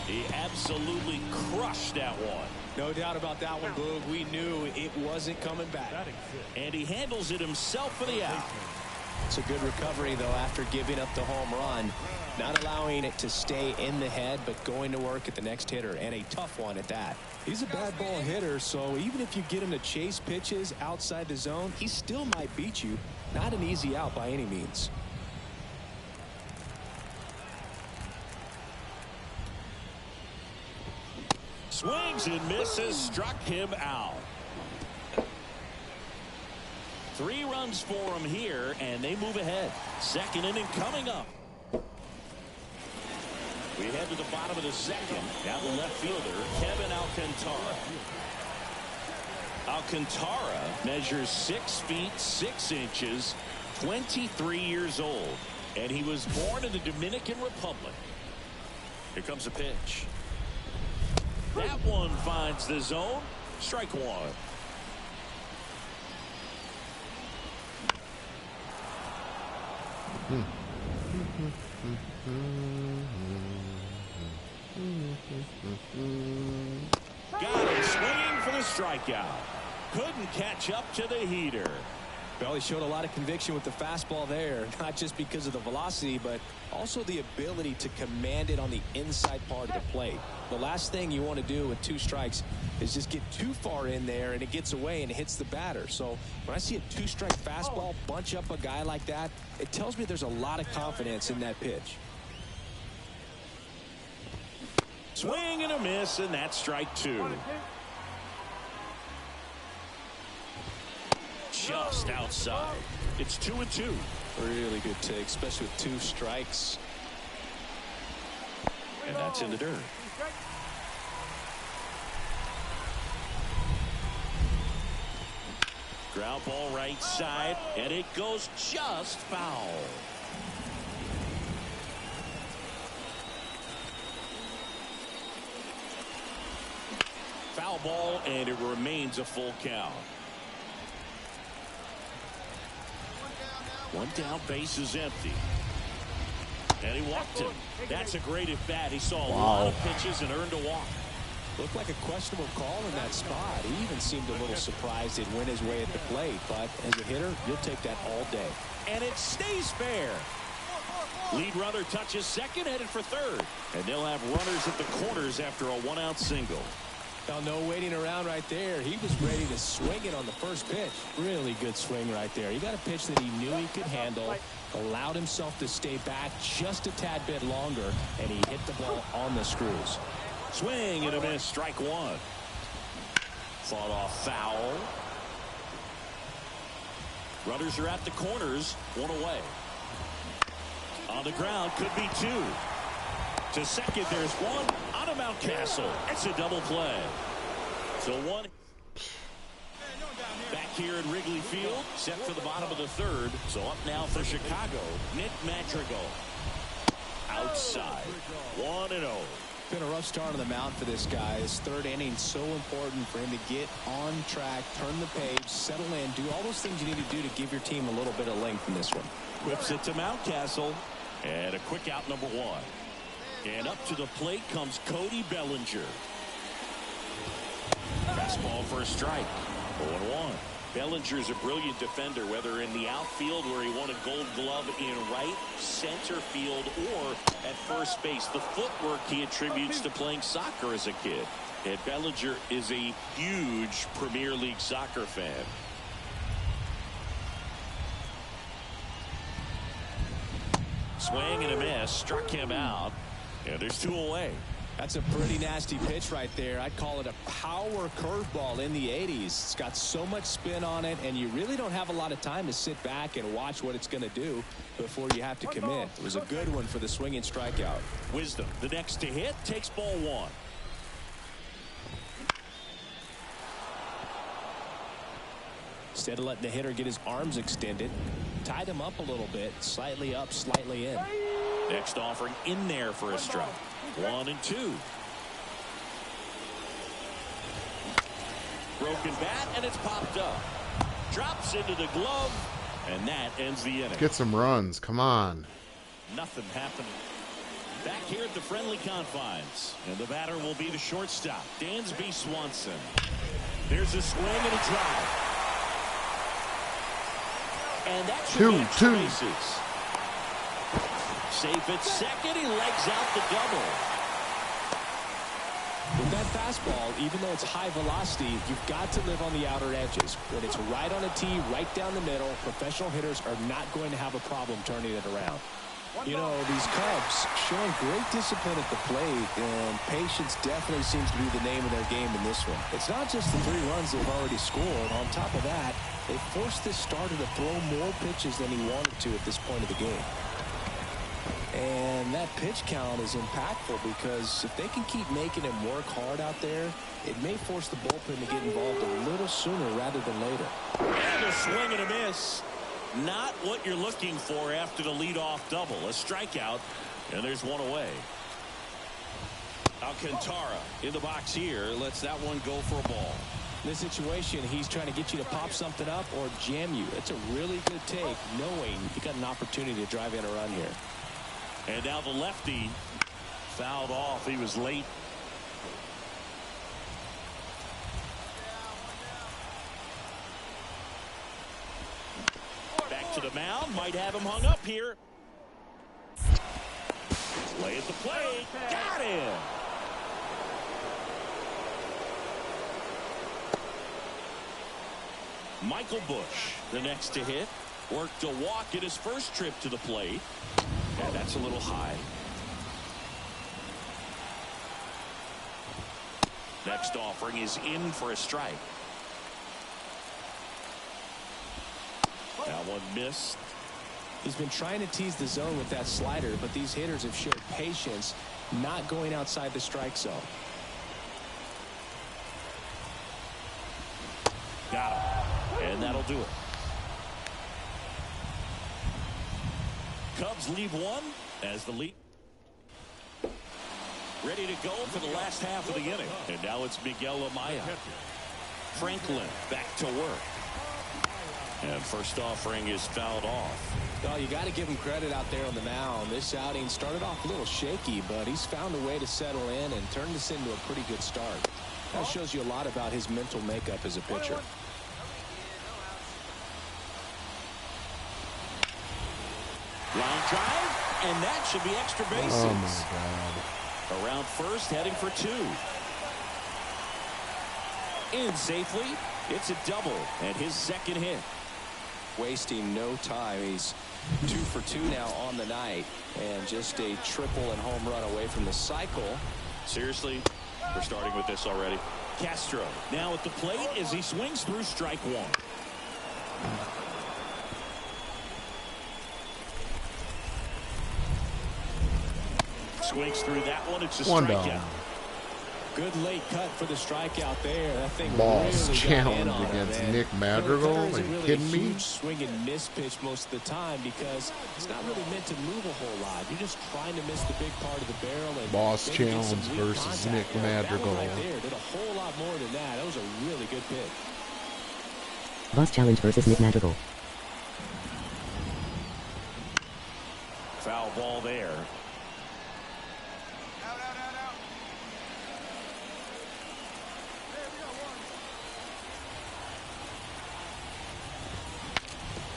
He absolutely crushed that one. No doubt about that one, Boog. We knew it wasn't coming back. And he handles it himself for the out. It's a good recovery, though, after giving up the home run. Not allowing it to stay in the head, but going to work at the next hitter, and a tough one at that. He's a bad ball hitter, so even if you get him to chase pitches outside the zone, he still might beat you. Not an easy out by any means. Swings and misses, struck him out. 3 runs for him here, and they move ahead. Second inning coming up. We head to the bottom of the second. Now the left fielder, Kevin Alcantara. Alcantara measures 6 feet 6 inches, 23 years old, and he was born in the Dominican Republic. Here comes a pitch. That one finds the zone. Strike 1. Got him swinging for the strikeout. Couldn't catch up to the heater. Well, he showed a lot of conviction with the fastball there, not just because of the velocity, but also the ability to command it on the inside part of the plate. The last thing you want to do with 2 strikes is just get too far in there and it gets away and it hits the batter. So when I see a 2-strike fastball bunch up a guy like that, it tells me there's a lot of confidence in that pitch. Swing and a miss, and that's strike 2. Just outside. It's 2-2. Really good take, especially with 2 strikes. And that's in the dirt. Ground ball right side, and it goes just foul. Foul ball, and it remains a full count. One down, base is empty. And he walked him. That's a great at bat. He saw a lot of pitches and earned a walk. Looked like a questionable call in that spot. He even seemed a little surprised it went his way at the plate. But as a hitter, you'll take that all day. And it stays fair. Lead runner touches second, headed for third. And they'll have runners at the corners after a one-out single. Now, no waiting around right there. He was ready to swing it on the first pitch. Really good swing right there. He got a pitch that he knew he could handle, allowed himself to stay back just a tad bit longer, and he hit the ball on the screws. Swing and a miss, strike one. Fought off foul. Runners are at the corners, one away. On the ground, could be two. To second, there's one. On a Mountcastle. It's a double play. So one. Back here at Wrigley Field, set for the bottom of the third. So up now for Chicago, Nick Madrigal. Outside. 1-0. Been a rough start on the mound for this guy. His third inning so important for him to get on track, turn the page, settle in, do all those things you need to do to give your team a little bit of length in this one. Whips it to Mountcastle. And a quick out, number one. And up to the plate comes Cody Bellinger. Fastball for a strike. 0-1. Bellinger's a brilliant defender, whether in the outfield where he won a gold glove in right, center field, or at first base. The footwork he attributes to playing soccer as a kid. And Bellinger is a huge Premier League soccer fan. Swing and a miss. Struck him out. And there's two away. That's a pretty nasty pitch right there. I'd call it a power curveball in the 80s. It's got so much spin on it, and you really don't have a lot of time to sit back and watch what it's going to do before you have to commit. It was a good one for the swinging strikeout. Wisdom, the next to hit, takes ball one. Instead of letting the hitter get his arms extended, tied him up a little bit, slightly up, slightly in. Next offering in there for a strike. 1-2. Broken bat, and it's popped up. Drops into the glove, and that ends the inning. Get some runs. Come on. Nothing happening. Back here at the friendly confines. And the batter will be the shortstop, Dansby Swanson. There's a swing and a drive. And that's two. bases. Safe at second. He legs out the double. With that fastball, even though it's high velocity, you've got to live on the outer edges. When it's right on a tee, right down the middle, professional hitters are not going to have a problem turning it around. You know, these Cubs showing great discipline at the plate, and patience definitely seems to be the name of their game in this one. It's not just the 3 runs they've already scored. On top of that, they forced this starter to throw more pitches than he wanted to at this point of the game. And that pitch count is impactful because if they can keep making him work hard out there, it may force the bullpen to get involved a little sooner rather than later. And a swing and a miss. Not what you're looking for after the leadoff double. A strikeout, and there's one away. Alcantara in the box here lets that one go for a ball. In this situation, he's trying to get you to pop something up or jam you. It's a really good take, knowing you got an opportunity to drive in a run here. And now the lefty fouled off. He was late. Back to the mound. Might have him hung up here. Play at the plate. Got him. Michael Busch, the next to hit, worked a walk in his first trip to the plate. And that's a little high. Next offering is in for a strike. That one missed. He's been trying to tease the zone with that slider, but these hitters have showed patience, not going outside the strike zone. Got him. And that'll do it. Cubs leave one as the lead. Ready to go for the last half of the inning. And now it's Miguel Amaya. Franklin back to work. And first offering is fouled off. Well, you got to give him credit out there on the mound. This outing started off a little shaky, but he's found a way to settle in and turn this into a pretty good start. That shows you a lot about his mental makeup as a pitcher. Line drive, and that should be extra bases. Oh my God. Around first, heading for two. In safely. It's a double and his second hit. Wasting no time. He's 2 for 2 now on the night, and just a triple and home run away from the cycle. Seriously, we're starting with this already. Castro now at the plate as he swings through strike one. Swings through that one. It's a strikeout. Good late cut for the strikeout there. That thing Boss really challenge got in on against him, Nick Madrigal. Are you really kidding a me? huge swing and miss pitch most of the time because it's not really meant to move a whole lot. You're just trying to miss the big part of the barrel. And Boss maybe get some challenge weak versus contact. Nick Well, that Madrigal. one right there did a whole lot more than that. That was a really good pitch. Boss challenge versus Nick Madrigal. Foul ball there.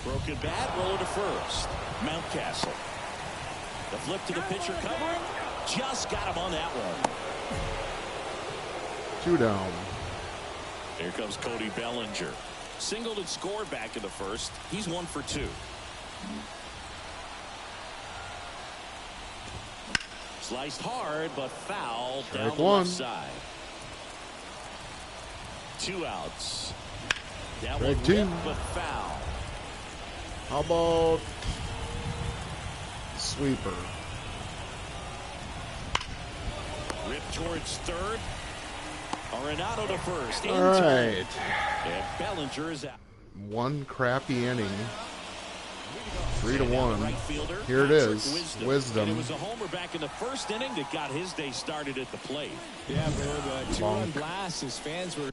Broken bat, roller to first. Mountcastle. The flip to the pitcher covering. Just got him on that one. 2 down. Here comes Cody Bellinger. Singled and scored back in the first. He's 1 for 2. Sliced hard, but foul down the left side. 2 outs. That one Strike 2. ripped, but foul. How about sweeper? Ripped towards third. Arenado to first. All right. And Bellinger is out. One crappy inning. 3-1. Right fielder, Here it Patrick is. And Wisdom. it was a homer back in the first inning that got his day started at the plate. Yeah, but with a 2-run Bonk. blast, his fans were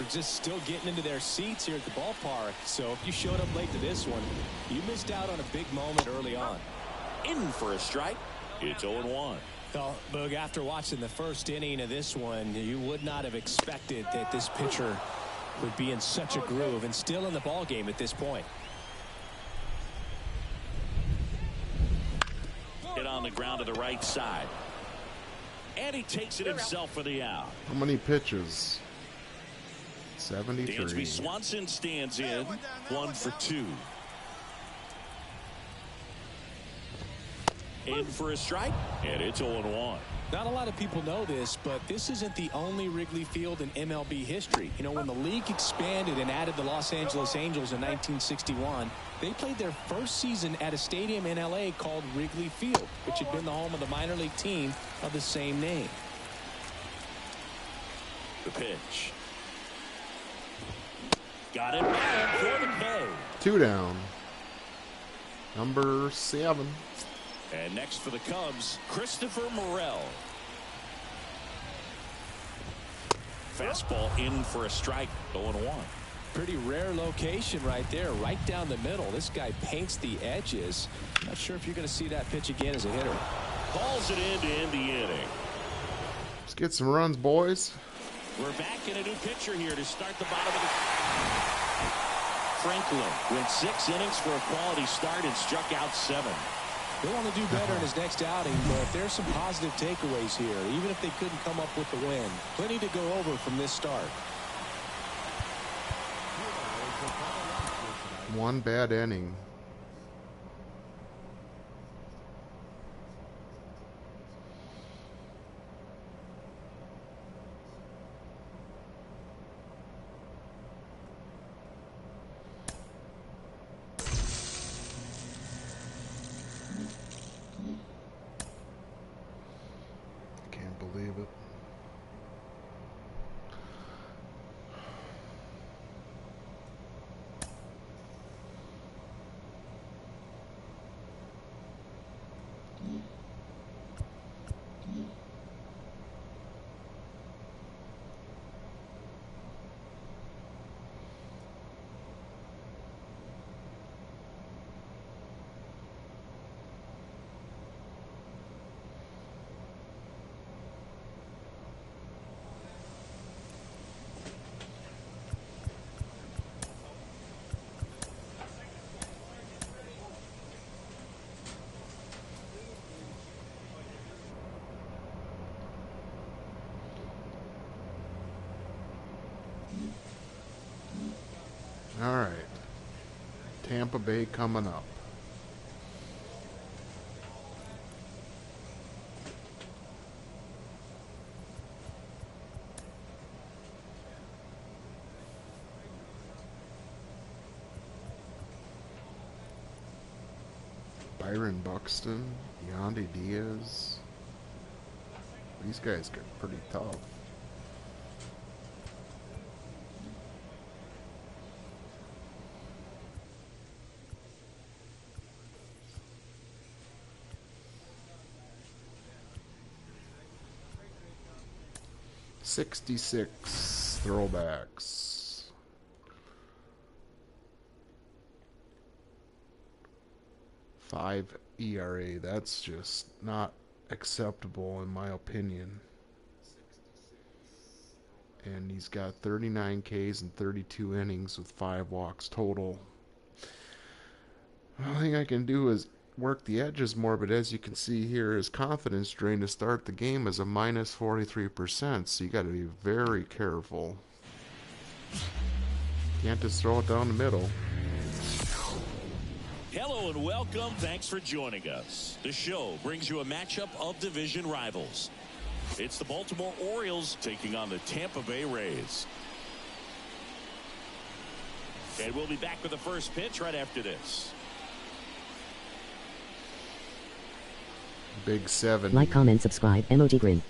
just still getting into their seats here at the ballpark. So if you showed up late to this one, you missed out on a big moment early on. In for a strike. It's 0-1. Well, Boog, after watching the first inning of this one, you would not have expected that this pitcher would be in such a groove and still in the ball game at this point. Hit on the ground to the right side. And he takes it himself for the out. How many pitches? 73. Dansby Swanson stands in. 1 for 2. In for a strike, and it's 0-1. Not a lot of people know this, but this isn't the only Wrigley Field in MLB history. You know, when the league expanded and added the Los Angeles Angels in 1961, they played their first season at a stadium in LA called Wrigley Field, which had been the home of the minor league team of the same name. The pitch. Got it back for the pay. 2 down. Number 7. And next for the Cubs, Christopher Morel. Fastball in for a strike, 0-1. Pretty rare location right there, right down the middle. This guy paints the edges. Not sure if you're going to see that pitch again as a hitter. Balls it in to end the inning. Let's get some runs, boys. We're back in a new pitcher here to start the bottom of the... Franklin went 6 innings for a quality start and struck out 7. He'll want to do better in his next outing, but there's some positive takeaways here, even if they couldn't come up with the win. Plenty to go over from this start. One bad inning. Can't believe it. All right. Tampa Bay coming up. Byron Buxton, Yandy Diaz. These guys get pretty tough. $66 throwbacks. $5 ERA. That's just not acceptable in my opinion. And he's got 39 Ks and 32 innings with 5 walks total. The only thing I can do is work the edges more, but as you can see here, his confidence drain to start the game is a minus 43%, so you got to be very careful. Can't just throw it down the middle. Hello and welcome. Thanks for joining us. The show brings you a matchup of division rivals. It's the Baltimore Orioles taking on the Tampa Bay Rays. And we'll be back with the first pitch right after this. Big 7. Like, comment, subscribe, emoji grin.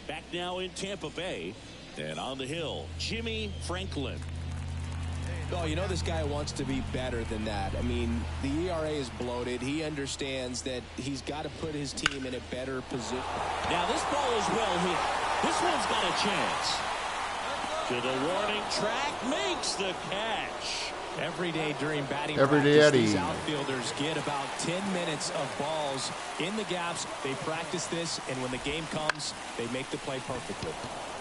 Back now in Tampa Bay. And on the hill, Jimmy Franklin. Oh, you know this guy wants to be better than that. I mean, the ERA is bloated. He understands that he's got to put his team in a better position. Now this ball is well hit. This one's got a chance. To the warning track, makes the catch. Every day during batting Everyday practice, Eddie. these outfielders get about 10 minutes of balls in the gaps. They practice this, and when the game comes, they make the play perfectly.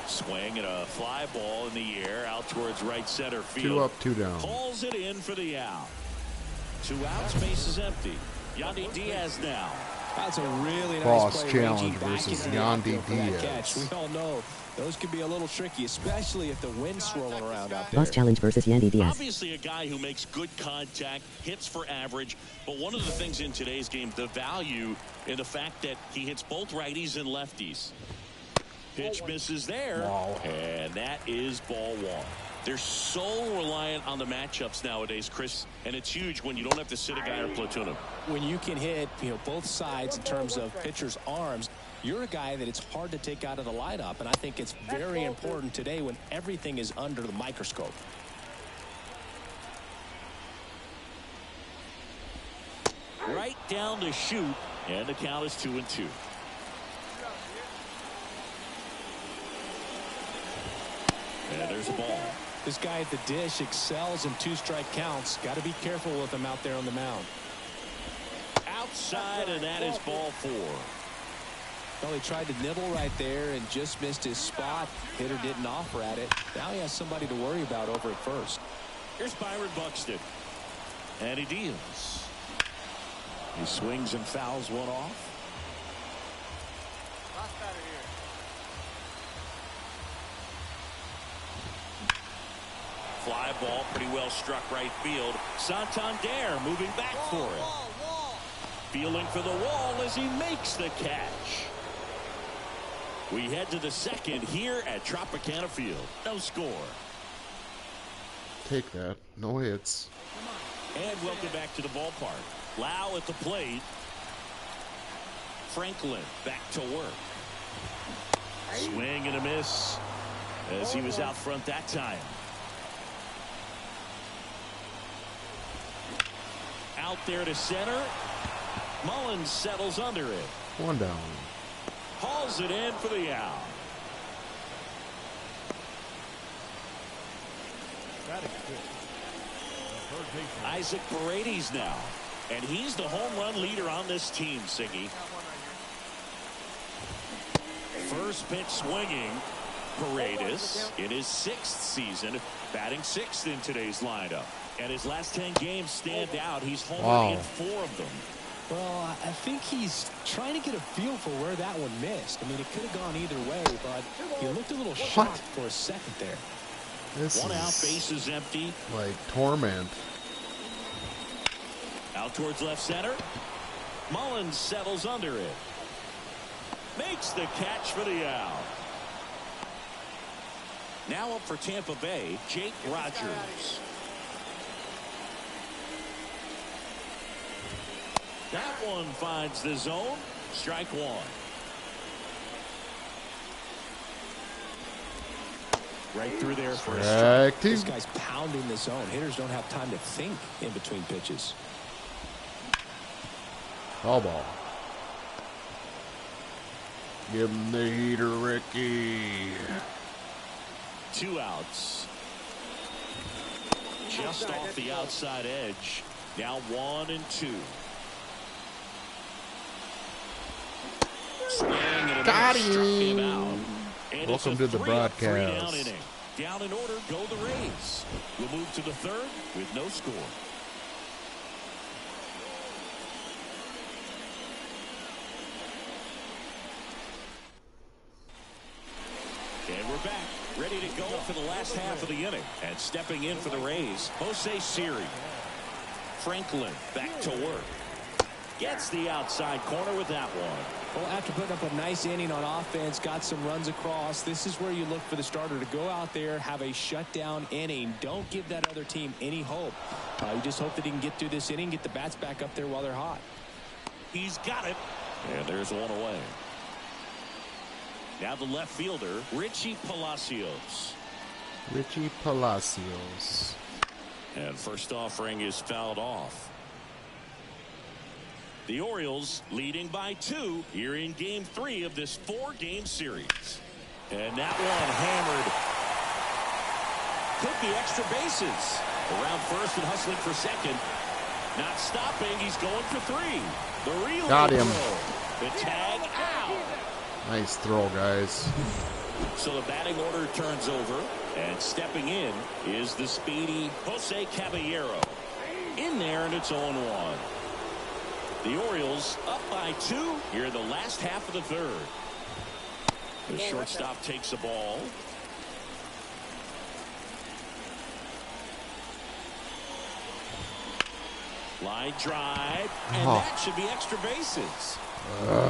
Swing and a fly ball in the air out towards right center field. 2 up, 2 down. Calls it in for the out. 2 outs, base is empty. Yandy Diaz now. That's a really nice Boss play, challenge ranging back versus into the Yandy outfield for that Diaz. catch. We all know those can be a little tricky, especially if the wind's swirling around out there. Boss challenge versus Yandy Diaz. Obviously a guy who makes good contact, hits for average, but one of the things in today's game, the value in the fact that he hits both righties and lefties. Pitch misses there, and that is ball 1. They're so reliant on the matchups nowadays, Chris, and it's huge when you don't have to sit a guy or platoon him. When you can hit, both sides in terms of pitchers' arms, you're a guy that it's hard to take out of the lineup, and I think it's very important today when everything is under the microscope. Right down the chute, and the count is 2-2. And there's a ball. This guy at the dish excels in 2-strike counts. Got to be careful with him out there on the mound. Outside, and that is ball 4. Well, he tried to nibble right there and just missed his spot. Hitter didn't offer at it. Now he has somebody to worry about over at first. Here's Byron Buxton. And he deals. He swings and fouls one off. Fly ball, pretty well struck right field. Santander moving back for it. Feeling for the wall as he makes the catch. We head to the second here at Tropicana Field. No score. Take that. No hits. And welcome back to the ballpark. Lau at the plate. Franklin back to work. Swing and a miss as he was out front that time. Out there to center. Mullins settles under it. 1 down. Hauls it in for the out. Isaac Paredes now. And he's the home run leader on this team, Siggy. First pitch swinging. Paredes in his 6th season, batting 6th in today's lineup. And his last 10 games stand out. He's homered in 4 of them. Well, I think he's trying to get a feel for where that one missed. I mean, it could have gone either way, but he looked a little shocked for a second there. This One out, is base is empty. like torment. Out towards left center. Mullins settles under it. Makes the catch for the out. Now up for Tampa Bay, Jake Rogers. That one finds the zone. Strike one. Right through there for a strike. This guy's pounding the zone. Hitters don't have time to think in between pitches. Foul ball. Give him the heater, Ricky. Two outs. Just off the outside edge. Now 1-2. Swing and Got struck him him. out. And Welcome it's a to the 3-up, broadcast. 3-down inning. Down in order, go the Rays. We'll move to the third with no score. And we're back, ready to go for the last half of the inning. And stepping in for the Rays, Jose Siri. Franklin back to work. Gets the outside corner with that one. Well, after putting up a nice inning on offense, got some runs across, this is where you look for the starter to go out there, have a shutdown inning. Don't give that other team any hope. You just hope that he can get through this inning, get the bats back up there while they're hot. He's got it. And there's one away. Now the left fielder, Richie Palacios. Richie Palacios. And first offering is fouled off. The Orioles leading by 2 here in game 3 of this 4-game series. And that one hammered. Took the extra bases. Around first and hustling for second. Not stopping. He's going for 3. The relay Got him. throw. The tag out. Nice throw, guys. So the batting order turns over. And stepping in is the speedy Jose Caballero. In there, and it's 0-1. The Orioles up by 2 here in the last half of the third. The shortstop takes the ball. Line drive, and that should be extra bases.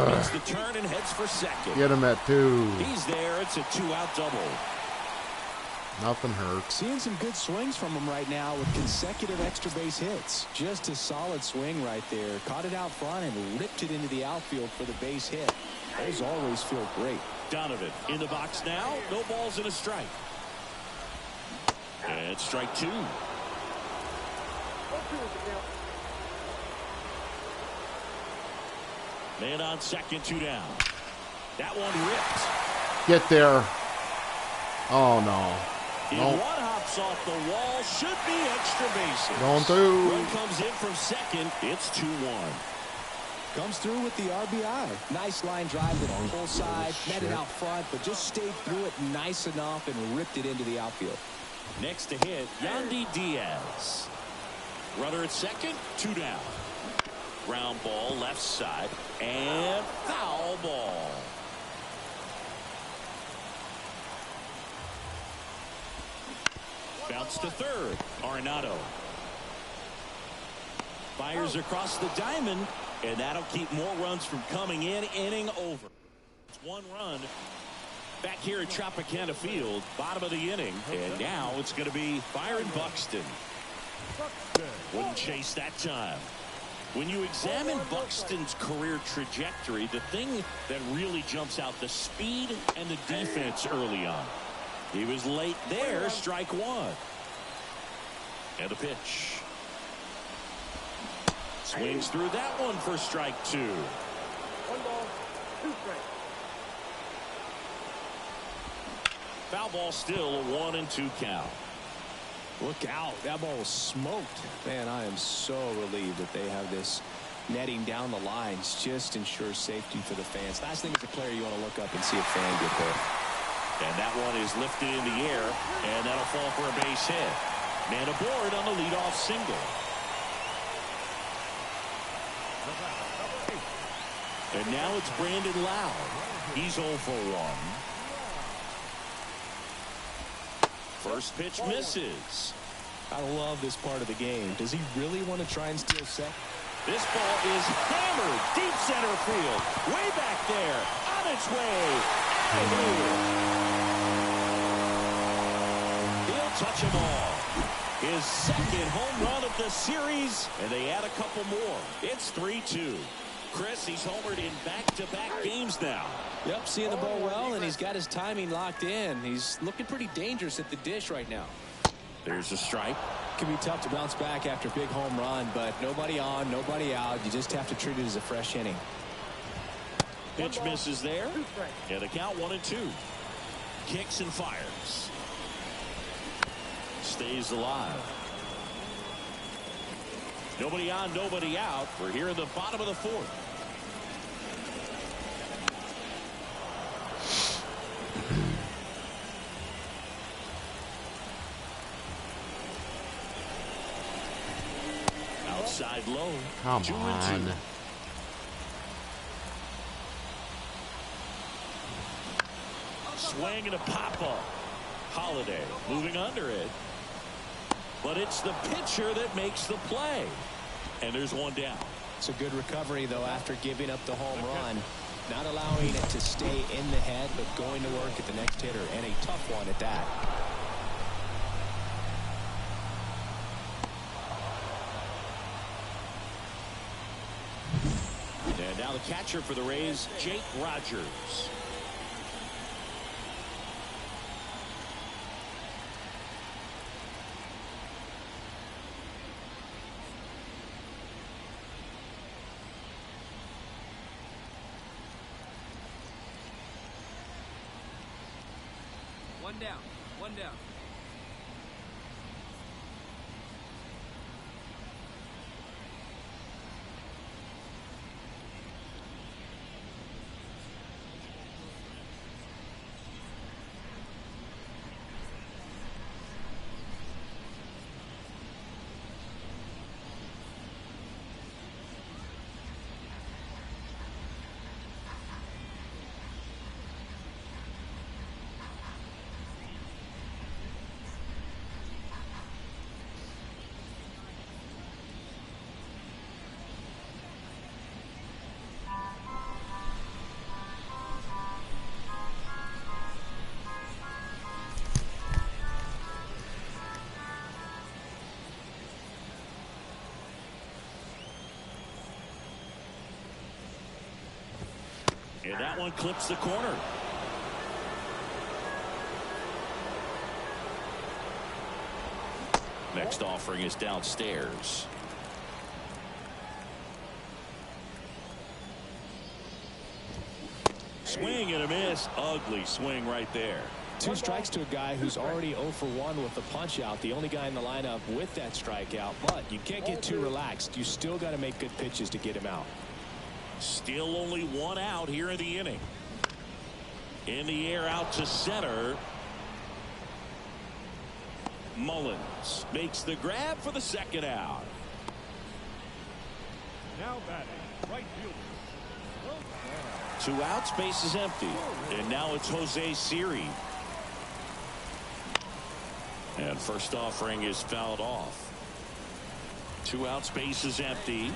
Makes the turn and heads for second. Get him at 2. He's there. It's a 2-out double. Nothing hurts. Seeing some good swings from him right now with consecutive extra base hits. Just a solid swing right there. Caught it out front and ripped it into the outfield for the base hit. Those always feel great. Donovan in the box now. No balls and a strike. And strike 2. Man on second, 2 down. That one ripped. Get there. Oh, no. One hops off the wall. Should be extra bases. Going through. Run comes in from second. It's 2-1. Comes through with the RBI. Nice line drive to the full side. Met it out front, but just stayed through it nice enough and ripped it into the outfield. Next to hit, Yandy Diaz. Runner at second, 2 down. Ground ball left side, and foul ball. Bounce to third, Arenado. Fires across the diamond, and that'll keep more runs from coming in. Inning over. It's 1 run. Back here at Tropicana Field, bottom of the inning, and now it's going to be Byron Buxton. Wouldn't chase that time. When you examine Buxton's career trajectory, the thing that really jumps out, the speed and the defense early on. He was late there, strike 1. And the pitch. Swings through that one for strike 2. 1 ball, 2 strikes. Foul ball still, a 1-2 count. Look out. That ball was smoked. Man, I am so relieved that they have this netting down the lines. Just ensures safety for the fans. Last thing as a player, you want to look up and see a fan get hurt. And that one is lifted in the air, and that'll fall for a base hit. Man aboard on the leadoff single. And now it's Brandon Lowe. He's 0 for 1. First pitch misses. I love this part of the game. Does he really want to try and steal second? This ball is hammered deep center field. Way back there. On its way. Out of here. He'll touch them all. His second home run of the series. And they add a couple more. It's 3-2. Chris, he's homered in back-to-back games now. Yep, seeing the ball well, and he's got his timing locked in. He's looking pretty dangerous at the dish right now. There's a strike. Can be tough to bounce back after a big home run, but nobody on, nobody out. You just have to treat it as a fresh inning. Pitch misses there. And the count 1-2. Kicks and fires. Stays alive. Nobody on, nobody out. We're here in the bottom of the fourth. Outside low. Come 2-2. on. Swing and a pop-up. Holiday moving under it. But it's the pitcher that makes the play. And there's one down. It's a good recovery, though, after giving up the home run. Not allowing it to stay in the head, but going to work at the next hitter, and a tough one at that. And now the catcher for the Rays, Jake Rogers. One down. One down. And that one clips the corner. Next offering is downstairs. Swing and a miss. Ugly swing right there. 2 strikes to a guy who's already 0 for 1 with the punch out. The only guy in the lineup with that strikeout. But you can't get too relaxed. You still got to make good pitches to get him out. Still only 1 out here in the inning. In the air out to center. Mullins makes the grab for the second out. Now batting, right fielder. 2 outs, base is empty. And now it's Jose Siri. And first offering is fouled off. 2 outs, base is empty.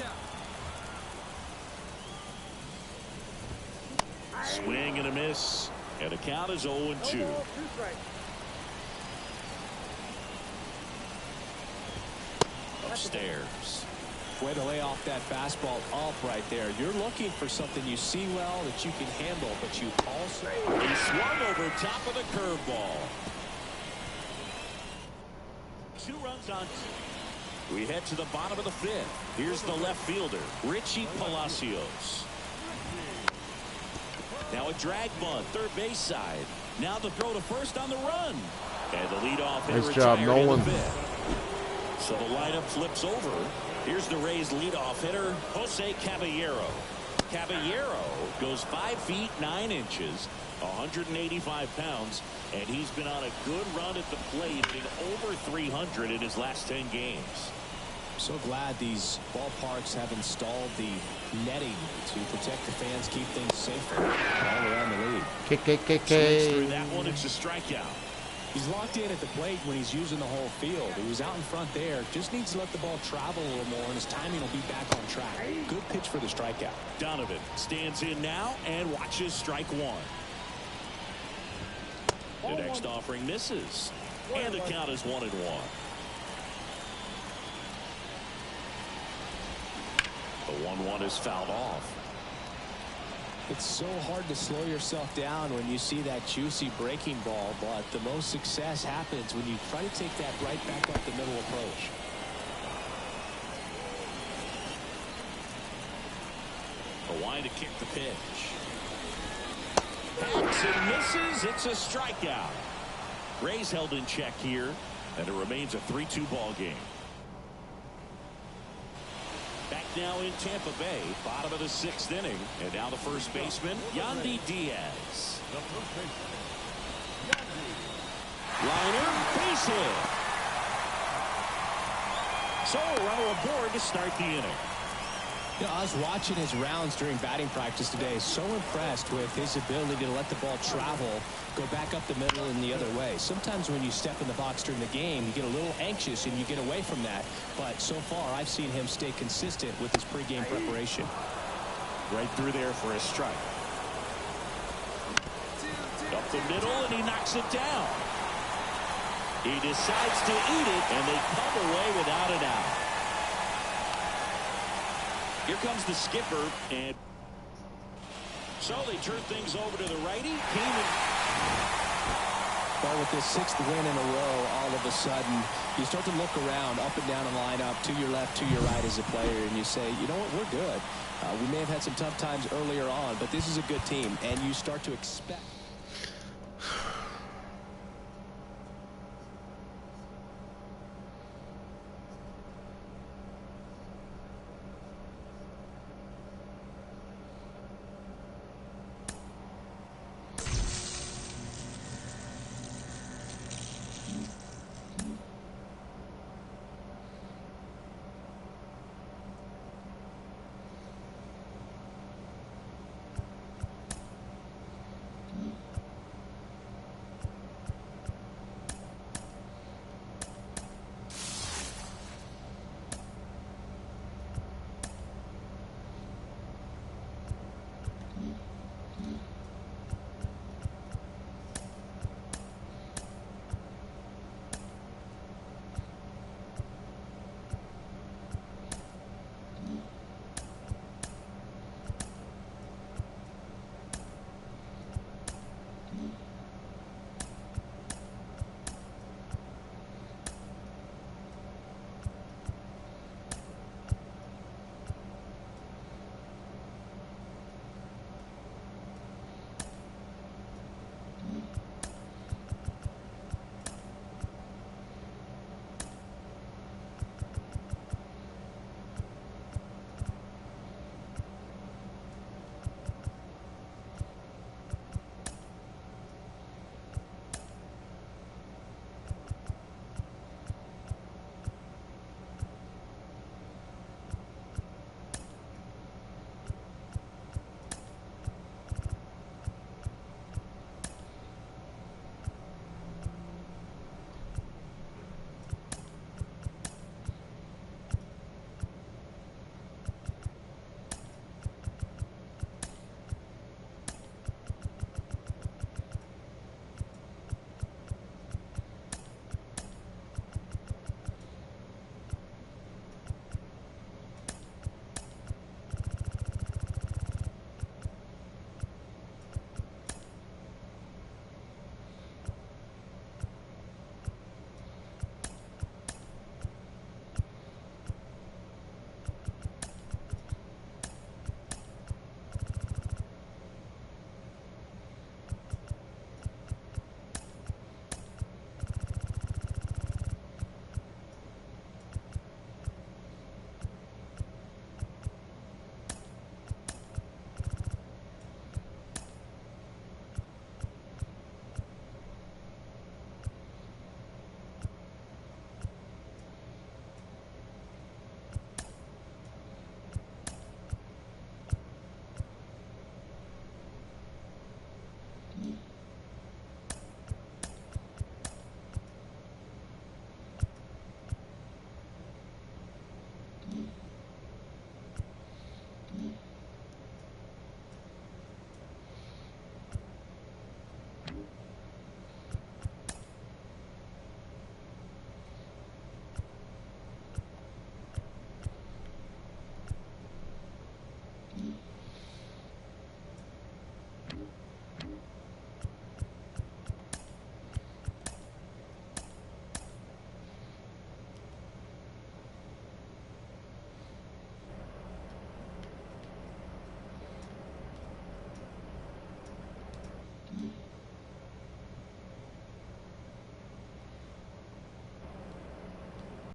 Swing and a miss. And the count is 0-2. Upstairs. Way to lay off that fastball up right there. You're looking for something you see well that you can handle, but you also... He swung over top of the curveball. 2 runs on. We head to the bottom of the 5th. Here's the left fielder, Richie Palacios. Now a drag bunt, third base side. Now the throw to first on the run. And the leadoff hitter Nice job, retired in the Nolan. 5th. So the lineup flips over. Here's the Rays leadoff hitter, Jose Caballero. Caballero goes 5 feet 9 inches, 185 pounds, and he's been on a good run at the plate, hitting over 300 in his last 10 games. So glad these ballparks have installed the netting to protect the fans, keep things safer all around the league. Swings through that one, it's a strikeout. He's locked in at the plate when he's using the whole field. He was out in front there. Just needs to let the ball travel a little more, and his timing will be back on track. Good pitch for the strikeout. Donovan stands in now and watches strike one. The next offering misses. And the count is 1-1. The 1-1 is fouled off. It's so hard to slow yourself down when you see that juicy breaking ball, but the most success happens when you try to take that right back up the middle approach. Hawaii to kick the pitch. Hacks and misses. It's a strikeout. Rays held in check here, and it remains a 3-2 ball game. Back now in Tampa Bay, bottom of the 6th inning, and now the first baseman, Yandy Diaz. Liner, base hit. So a runner aboard to start the inning. You know, I was watching his rounds during batting practice today. So impressed with his ability to let the ball travel, go back up the middle and the other way. Sometimes when you step in the box during the game, you get a little anxious and you get away from that. But so far, I've seen him stay consistent with his pregame preparation. Right through there for a strike. Up the middle, and he knocks it down. He decides to eat it, and they come away without an out. Here comes the skipper, and so they turn things over to the righty. Well, with this 6th win in a row, all of a sudden, you start to look around, up and down the lineup, to your left, to your right as a player, and you say, you know what, we're good. We may have had some tough times earlier on, but this is a good team, and you start to expect